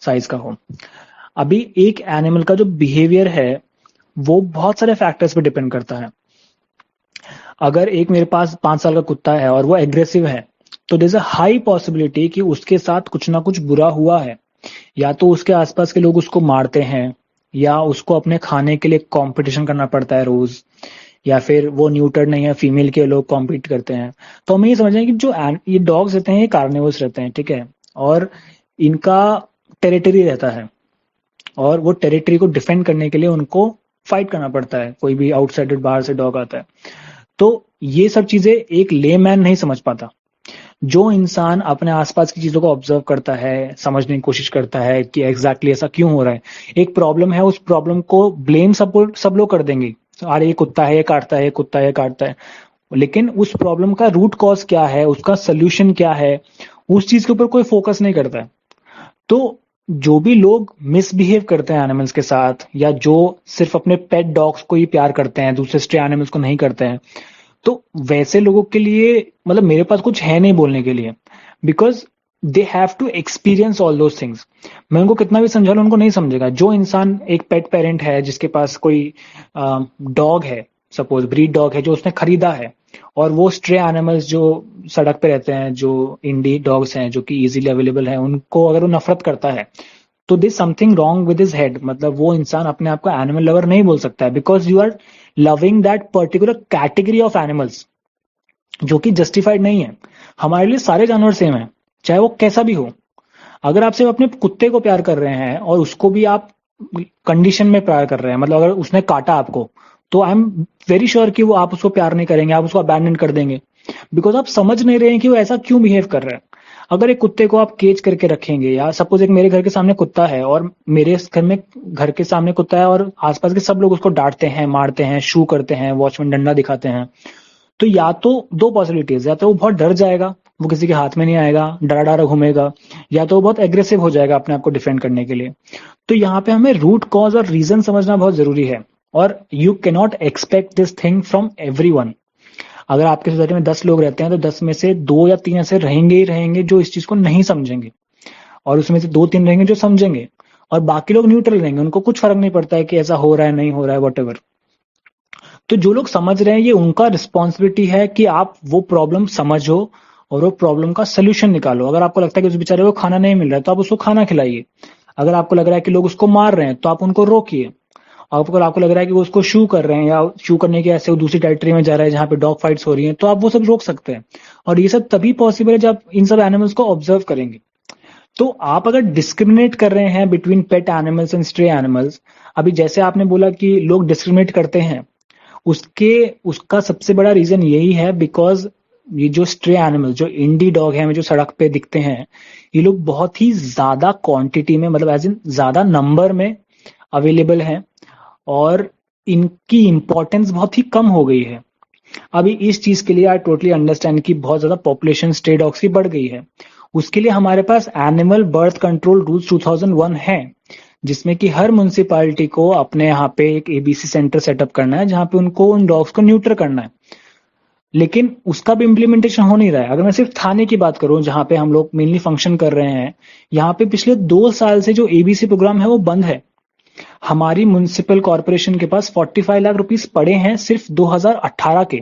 साइज का हो। अभी एक एनिमल का जो बिहेवियर है वो बहुत सारे फैक्टर्स पे डिपेंड करता है। अगर एक मेरे पास 5 साल का कुत्ता है और वो एग्रेसिव है, तो there is a high possibility कि उसके साथ कुछ ना कुछ बुरा हुआ है। या तो उसके आसपास के लोग उसको मारते हैं, या उसको अपने खाने के लिए कंपटीशन करना पड़ता है रोज, या फिर वो न्यूटर्ड नहीं है, फीमेल के लोग कॉम्पीट करते हैं। तो हमें ये समझना है कि जो ये डॉग्स रहते हैं ये कार्निवोरस रहते हैं, ठीक है, और इनका टेरिटरी रहता है, और वो टेरिटरी को डिफेंड करने के लिए उनको फाइट करना पड़ता है। कोई भी आउटसाइडर बाहर से डॉग आता है, तो ये सब चीजें एक लेमैन नहीं समझ पाता। जो इंसान अपने आसपास की चीजों को ऑब्जर्व करता है, समझने की कोशिश करता है कि एग्जैक्टली ऐसा क्यों हो रहा है, एक प्रॉब्लम है, उस प्रॉब्लम को ब्लेम सब लोग कर देंगे। अरे ये कुत्ता है, ये काटता है, ये कुत्ता है, ये काटता है। लेकिन उस प्रॉब्लम का रूट कॉज क्या है, उसका सोल्यूशन क्या है, उस चीज के ऊपर कोई फोकस नहीं करता है। तो जो भी लोग मिसबिहेव करते हैं एनिमल्स के साथ, या जो सिर्फ अपने पेट डॉग्स को ही प्यार करते हैं, दूसरे स्ट्रे एनिमल्स को नहीं करते हैं, तो वैसे लोगों के लिए मतलब मेरे पास कुछ है नहीं बोलने के लिए, because they have to experience all those things. मैं उनको कितना भी समझा लूं उनको नहीं समझेगा। जो इंसान एक पेट पेरेंट है जिसके पास कोई डॉग है, सपोज ब्रीड डॉग है जो उसने खरीदा है, और वो स्ट्रे एनिमल्स जो सड़क पे रहते हैं, जो इंडी डॉग्स हैं जो कि इजीली अवेलेबल है, उनको अगर वो नफरत करता है, तो this something wrong with his head. मतलब वो इंसान अपने आप को एनिमल लवर नहीं बोल सकता है, because you are loving that particular category of animals, जो कि जस्टिफाइड नहीं है। हमारे लिए सारे जानवर सेम है, चाहे वो कैसा भी हो। अगर आप सिर्फ अपने कुत्ते को प्यार कर रहे हैं और उसको भी आप कंडीशन में प्यार कर रहे हैं, मतलब अगर उसने काटा आपको, तो आई एम वेरी श्योर कि वो आप उसको प्यार नहीं करेंगे, आप उसको अबैंडन कर देंगे, बिकॉज आप समझ नहीं रहे हैं कि वो ऐसा क्यों बिहेव कर रहा है। अगर एक कुत्ते को आप केज करके रखेंगे, या सपोज एक मेरे घर के सामने कुत्ता है और मेरे घर के सामने कुत्ता है और आसपास के सब लोग उसको डांटते हैं, मारते हैं, शू करते हैं, वॉचमैन डंडा दिखाते हैं, तो या तो दो पॉसिबिलिटीज, या तो वो बहुत डर जाएगा, वो किसी के हाथ में नहीं आएगा, डरा डरा घूमेगा, या तो वो बहुत एग्रेसिव हो जाएगा अपने आप को डिफेंड करने के लिए। तो यहाँ पे हमें रूट कॉज और रीजन समझना बहुत जरूरी है, और you cannot expect this thing from everyone. अगर आपके सोसाइटी में 10 लोग रहते हैं तो 10 में से 2 या 3 ऐसे रहेंगे ही रहेंगे जो इस चीज को नहीं समझेंगे, और उसमें से 2-3 रहेंगे जो समझेंगे, और बाकी लोग न्यूट्रल रहेंगे, उनको कुछ फर्क नहीं पड़ता है कि ऐसा हो रहा है नहीं हो रहा है, वॉटेवर। तो जो लोग समझ रहे हैं, ये उनका रिस्पॉन्सिबिलिटी है कि आप वो प्रॉब्लम समझो और वो प्रॉब्लम का सोल्यूशन निकालो। अगर आपको लगता है कि उस बेचारे को खाना नहीं मिल रहा है तो आप उसको खाना खिलाइए। अगर आपको लग रहा है कि लोग उसको मार रहे हैं तो आप उनको रोकिए। आपको लग रहा है कि वो उसको शू कर रहे हैं, या शू करने के ऐसे वो दूसरी टेरिटरी में जा रहा है जहां पे डॉग फाइट्स हो रही हैं, तो आप वो सब रोक सकते हैं। और ये सब तभी पॉसिबल है जब इन सब एनिमल्स को ऑब्जर्व करेंगे। तो आप अगर डिस्क्रिमिनेट कर रहे हैं between pet animals and stray animals, अभी जैसे आपने बोला कि लोग डिस्क्रिमिनेट करते हैं, उसका सबसे बड़ा रीजन यही है, बिकॉज ये जो स्ट्रे एनिमल, जो इंडी डॉग है, हमें जो सड़क पे दिखते हैं, ये लोग बहुत ही ज्यादा क्वांटिटी में, मतलब एज इन ज्यादा नंबर में अवेलेबल हैं, और इनकी इंपॉर्टेंस बहुत ही कम हो गई है। अभी इस चीज के लिए आई टोटली अंडरस्टैंड कि बहुत ज्यादा पॉपुलेशन स्ट्रे डॉग्स की बढ़ गई है। उसके लिए हमारे पास एनिमल बर्थ कंट्रोल रूल्स 2001 है, जिसमें कि हर म्युनिसिपैलिटी को अपने यहाँ पे एक एबीसी सेंटर सेटअप करना है, जहां पे उनको उन डॉग्स को न्यूटर करना है। लेकिन उसका भी इम्प्लीमेंटेशन हो नहीं रहा है। अगर मैं सिर्फ थाने की बात करूं, जहां पे हम लोग मेनली फंक्शन कर रहे हैं, यहाँ पे पिछले 2 साल से जो एबीसी प्रोग्राम है वो बंद है। हमारी म्युनिसिपल कॉर्पोरेशन के पास 45 लाख रुपीस पड़े हैं सिर्फ 2018 के।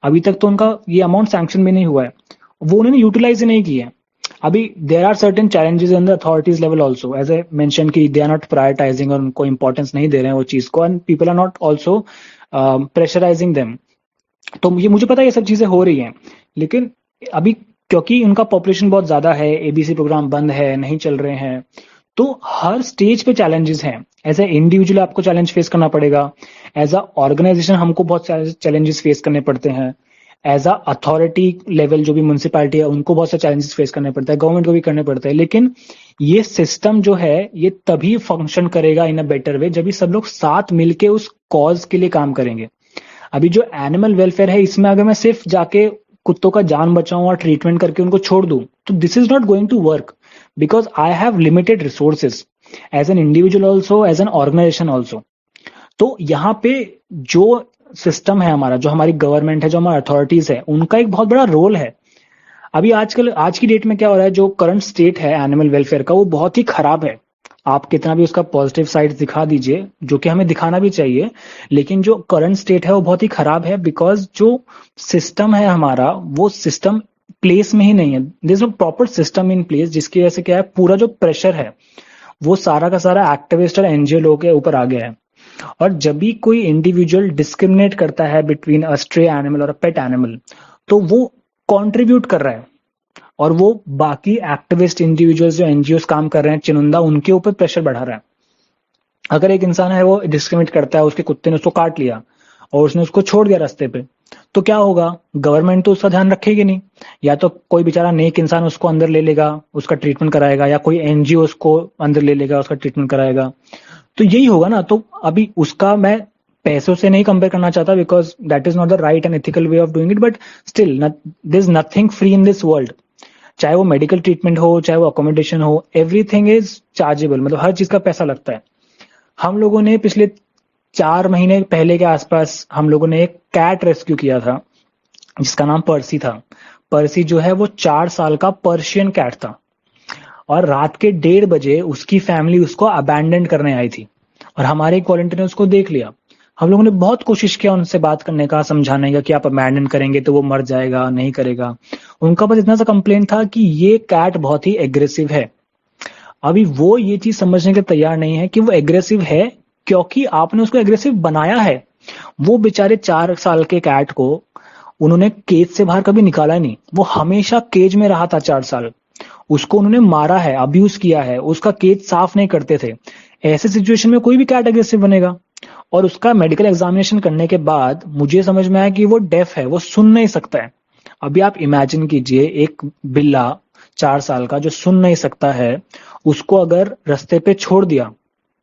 अभी तक तो उनका ये अमाउंट सैंक्शन भी नहीं हुआ है, वो उन्होंने यूटिलाइज ही नहीं किया है। अभी there are certain challenges in the authorities level also, as I mention कि दे आर नॉट प्रायोरिटाइजिंग, और उनको इंपॉर्टेंस नहीं दे रहे हैं वो चीज को, and people are not also pressurising them. तो ये मुझे पता है ये सब चीजें हो रही हैं, लेकिन अभी क्योंकि उनका पॉपुलेशन बहुत ज्यादा है, एबीसी प्रोग्राम बंद है, नहीं चल रहे हैं, तो हर स्टेज पे चैलेंजेस हैं। एज ए इंडिविजुअल आपको चैलेंज फेस करना पड़ेगा, एज अ ऑर्गेनाइजेशन हमको बहुत चैलेंजेस फेस करने पड़ते हैं, एज अ अथॉरिटी लेवल जो भी म्युनिसिपैलिटी है उनको बहुत से चैलेंजेस फेस करने पड़ते हैं, गवर्नमेंट को भी करने पड़ते हैं। लेकिन ये सिस्टम जो है ये तभी फंक्शन करेगा इन अ बेटर वे जब ये सब लोग साथ मिलके उस कॉज के लिए काम करेंगे। अभी जो एनिमल वेलफेयर है, इसमें अगर मैं सिर्फ जाके कुत्तों का जान बचाऊं और ट्रीटमेंट करके उनको छोड़ दूं, तो this is not going to work, because I have limited resources as an individual also, as an organisation also. तो यहाँ पे जो सिस्टम है हमारा, जो हमारी गवर्नमेंट है, जो हमारी अथॉरिटीज है, उनका एक बहुत बड़ा रोल है। अभी आज की डेट में क्या हो रहा है, जो करंट स्टेट है एनिमल वेलफेयर का, वो बहुत ही खराब है। आप कितना भी उसका पॉजिटिव साइड दिखा दीजिए, जो कि हमें दिखाना भी चाहिए, लेकिन जो करंट स्टेट है वो बहुत ही खराब है, बिकॉज जो सिस्टम है हमारा, वो सिस्टम प्लेस में ही नहीं है। There is no proper system in place, जिसकी वजह से क्या है, पूरा जो प्रेशर है वो सारा का सारा एक्टिविस्ट और एनजीओ लोगों के ऊपर आ गया है। और जब भी कोई इंडिविजुअल डिस्क्रिमिनेट करता है बिटवीन अ स्ट्रे एनिमल और अ पेट एनिमल, तो वो कॉन्ट्रीब्यूट कर रहा है, और वो बाकी एक्टिविस्ट इंडिविजुअल्स जो एनजीओस काम कर रहे हैं, चुनिंदा, उनके ऊपर प्रेशर बढ़ा रहा है। अगर एक इंसान है वो डिस्क्रिमिनेट करता है, उसके कुत्ते ने उसको काट लिया और उसने उसको छोड़ दिया रास्ते पे, तो क्या होगा, गवर्नमेंट तो उसका ध्यान रखेगी नहीं। या तो कोई बेचारा नेक इंसान उसको अंदर ले लेगा, उसका ट्रीटमेंट कराएगा, या कोई एनजीओ उसको अंदर ले लेगा, उसका ट्रीटमेंट कराएगा। तो यही होगा ना। तो अभी उसका मैं पैसों से नहीं कंपेयर करना चाहता because that is not the right and ethical way of doing it, but still there is nothing free in this world. चाहे वो मेडिकल ट्रीटमेंट हो, चाहे वो अकोमोडेशन हो, एवरीथिंग इज चार्जेबल. मतलब हर चीज का पैसा लगता है. हम लोगों ने पिछले 4 महीने पहले के आसपास हम लोगों ने एक कैट रेस्क्यू किया था जिसका नाम पर्सी था. पर्सी जो है वो 4 साल का पर्शियन कैट था और रात के 1:30 बजे उसकी फैमिली उसको अबैंडन करने आई थी और हमारे एक वॉलंटियर ने उसको देख लिया. हम लोगों ने बहुत कोशिश किया उनसे बात करने का, समझाने का कि आप अबैंडन करेंगे तो वो मर जाएगा, नहीं करेगा. उनका बस इतना सा कंप्लेंट था कि ये कैट बहुत ही एग्रेसिव है. अभी वो ये चीज समझने के तैयार नहीं है कि वो एग्रेसिव है क्योंकि आपने उसको एग्रेसिव बनाया है. वो बेचारे 4 साल के कैट को उन्होंने केज से बाहर कभी निकाला ही नहीं. वो हमेशा केज में रहा था 4 साल. उसको उन्होंने मारा है, अब्यूज किया है, उसका केज साफ नहीं करते थे. ऐसे सिचुएशन में कोई भी कैट एग्रेसिव बनेगा. और उसका मेडिकल एग्जामिनेशन करने के बाद मुझे समझ में आया कि वो डेफ है, वो सुन नहीं सकता है. अभी आप इमेजिन कीजिए एक बिल्ला 4 साल का जो सुन नहीं सकता है, उसको अगर रास्ते पे छोड़ दिया,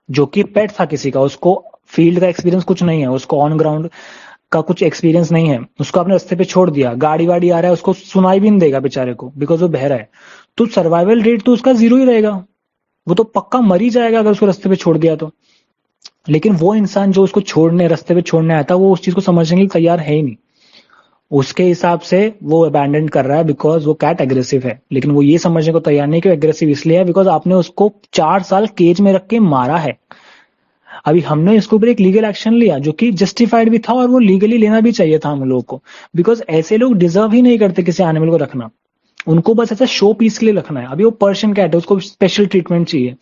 जो कि पेट था किसी का, उसको फील्ड का एक्सपीरियंस कुछ नहीं है, उसको ऑन ग्राउंड का कुछ एक्सपीरियंस नहीं है, उसको आपने रास्ते पे छोड़ दिया, गाड़ी वाड़ी आ रहा है, उसको सुनाई भी नहीं देगा बेचारे को बिकॉज वो बहरा है, तो सर्वाइवल रेट तो उसका 0 ही रहेगा. वो तो पक्का मर ही जाएगा अगर उसको रास्ते पे छोड़ दिया तो. लेकिन वो इंसान जो उसको छोड़ने रास्ते पे छोड़ने आया था, वो उस चीज को समझने के लिए तैयार है ही नहीं. उसके हिसाब से वो अबैंडन कर रहा है बिकॉज वो कैट एग्रेसिव है. लेकिन वो ये समझने को तैयार नहीं कि वो एग्रेसिव इसलिए है बिकॉज आपने उसको 4 साल केज में रख के मारा है. अभी हमने इसके ऊपर एक लीगल एक्शन लिया जो कि जस्टिफाइड भी था और वो लीगली लेना भी चाहिए था हम लोगों को, बिकॉज ऐसे लोग डिजर्व ही नहीं करते किसी एनिमल को रखना. उनको बस ऐसा शो पीस के लिए रखना है. अभी वो पर्शियन कैट है, उसको स्पेशल ट्रीटमेंट चाहिए.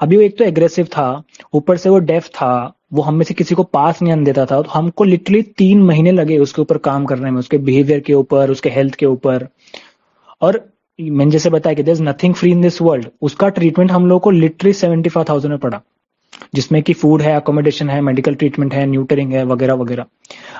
अभी वो एक तो एग्रेसिव था, ऊपर से वो डेफ था, वो हम में से किसी को पास नहीं आने देता था. तो हमको लिटरली 3 महीने लगे उसके ऊपर काम करने में, उसके बिहेवियर के ऊपर, उसके हेल्थ के ऊपर. और मैंने जैसे बताया कि there is nothing free in this world. उसका ट्रीटमेंट हम लोगों को लिटरली 75,000 में पड़ा, जिसमें कि फूड है, अकोमोडेशन है, मेडिकल ट्रीटमेंट है, न्यूटरिंग है, वगैरह वगैरह.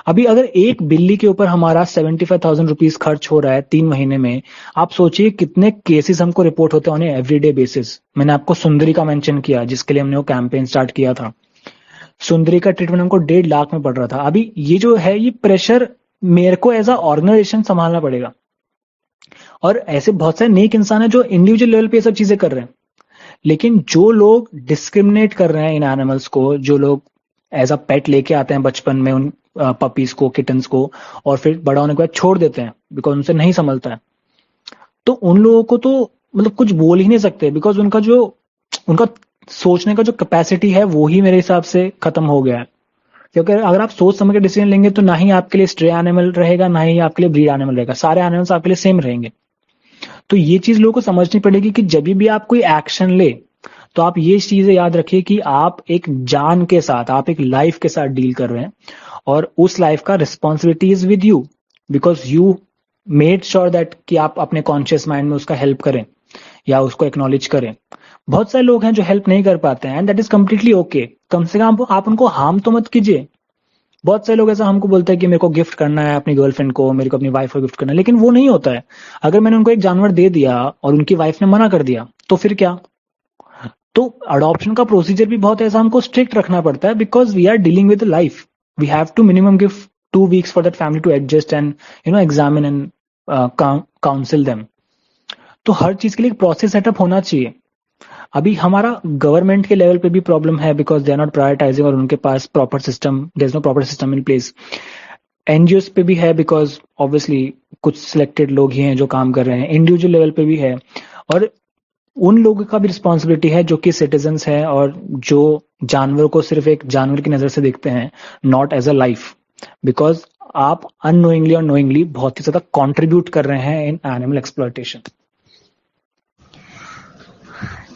अभी अगर एक बिल्ली के ऊपर हमारा 75,000 रुपीज खर्च हो रहा है 3 महीने में, आप सोचिए कितने केसेस हमको रिपोर्ट होते हैं एवरीडे बेसिस. मैंने आपको सुंदरी का मेंशन किया जिसके लिए हमने वो कैंपेन स्टार्ट किया था. सुंदरी का ट्रीटमेंट हमको 1.5 लाख में पड़ रहा था. अभी ये जो है ये प्रेशर मेरे को एज अ ऑर्गेनाइजेशन संभालना पड़ेगा. और ऐसे बहुत सारे नेक इंसान है जो इंडिविजुअल लेवल पे ये सब चीजें कर रहे हैं. लेकिन जो लोग डिस्क्रिमिनेट कर रहे हैं इन एनिमल्स को, जो लोग एज अ पेट लेके आते हैं बचपन में उन पपीज को, किटन्स को, और फिर बड़ा होने के बाद छोड़ देते हैं बिकॉज उनसे नहीं संभलता है, तो उन लोगों को तो मतलब कुछ बोल ही नहीं सकते बिकॉज उनका सोचने का जो कैपेसिटी है वो ही मेरे हिसाब से खत्म हो गया है. क्योंकि अगर आप सोच समझ के डिसीजन लेंगे तो ना ही आपके लिए स्ट्रे एनिमल रहेगा, ना ही आपके लिए ब्रीड एनिमल रहेगा. सारे एनिमल्स आपके लिए सेम रहेंगे. तो ये चीज लोगों को समझनी पड़ेगी कि जब भी आप कोई एक्शन ले तो आप ये चीजें याद रखिए कि आप एक जान के साथ, आप एक लाइफ के साथ डील कर रहे हैं और उस लाइफ का responsibility is with you because you made sure that कि आप अपने कॉन्शियस माइंड में उसका हेल्प करें या उसको एक्नॉलेज करें. बहुत सारे लोग हैं जो हेल्प नहीं कर पाते हैं and that is completely okay. कम से कम आप उनको हार्म तो मत कीजिए. बहुत सारे लोग ऐसा हमको बोलते हैं कि मेरे को गिफ्ट करना है अपनी गर्लफ्रेंड को, मेरे को अपनी वाइफ को गिफ्ट करना है, लेकिन वो नहीं होता है. अगर मैंने उनको एक जानवर दे दिया और उनकी वाइफ ने मना कर दिया तो फिर क्या? तो अडॉप्शन का प्रोसीजर भी बहुत ऐसा हमको स्ट्रिक्ट रखना पड़ता है because we are dealing with life. We have to minimum give 2 weeks for that family to adjust and examine and counsel them. तो हर चीज के लिए एक प्रोसेस सेटअप होना चाहिए. अभी हमारा गवर्नमेंट के लेवल पे भी प्रॉब्लम है because they are not prioritising और उनके पास proper system, there is no proper system in place. NGOs पे भी है बिकॉज ऑब्वियसली कुछ सिलेक्टेड लोग ही हैं जो काम कर रहे हैं. इंडिविजुअल लेवल पे भी है और उन लोगों का भी रिस्पॉन्सिबिलिटी है जो कि सिटीजन्स हैं और जो जानवर को सिर्फ एक जानवर की नजर से देखते हैं, not as a life. Because आप अननोइंगली और नोइंगली बहुत ही ज्यादा कॉन्ट्रीब्यूट कर रहे हैं in animal exploitation.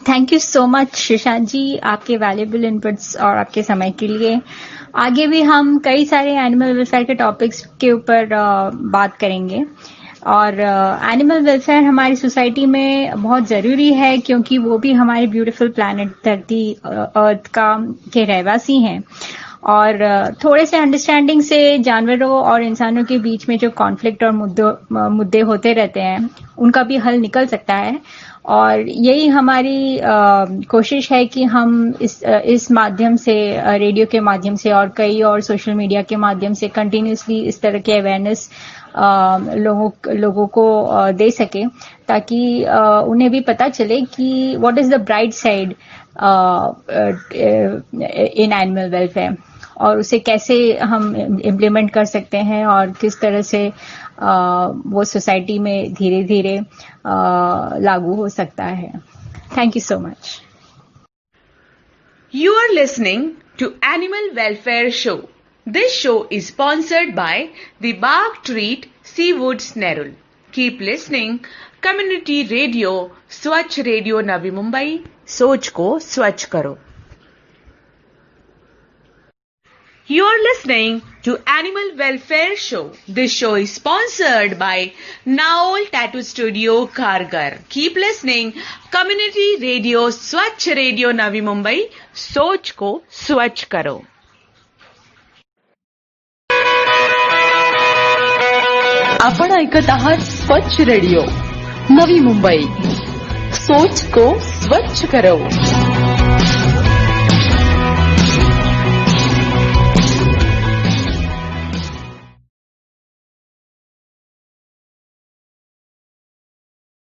Thank you so much Sushant ji, आपके वैल्यूएबल इनपुट्स और आपके समय के लिए. आगे भी हम कई सारे एनिमल वेलफेयर के टॉपिक्स के ऊपर बात करेंगे और एनिमल वेलफेयर हमारी सोसाइटी में बहुत ज़रूरी है क्योंकि वो भी हमारे ब्यूटीफुल प्लैनेट धरती अर्थ का के रहवासी हैं और थोड़े से अंडरस्टैंडिंग से जानवरों और इंसानों के बीच में जो कॉन्फ्लिक्ट और मुद्दे होते रहते हैं उनका भी हल निकल सकता है और यही हमारी कोशिश है कि हम इस माध्यम से, रेडियो के माध्यम से और कई और सोशल मीडिया के माध्यम से कंटिन्यूसली इस तरह के अवेयरनेस लोगों को दे सके, ताकि उन्हें भी पता चले कि what is the bright side in animal welfare, और उसे कैसे हम इम्प्लीमेंट कर सकते हैं और किस तरह से वो सोसाइटी में धीरे धीरे लागू हो सकता है. Thank you so much. You are listening to Animal Welfare Show. This show is sponsored by the Bark Treat Seawoods Nerul. Keep listening. Community Radio, Swachh Radio Navi Mumbai. सोच को स्वच्छ करो. You are listening to Animal Welfare Show. This show is sponsored by Naol Tattoo Studio, Kharghar. Keep listening. Community Radio, Swachh Radio Navi Mumbai. सोच को स्वच्छ करो. आपण ऐकत आहात स्वच्छ रेडिओ नवी मुंबई. सोच को स्वच्छ करो.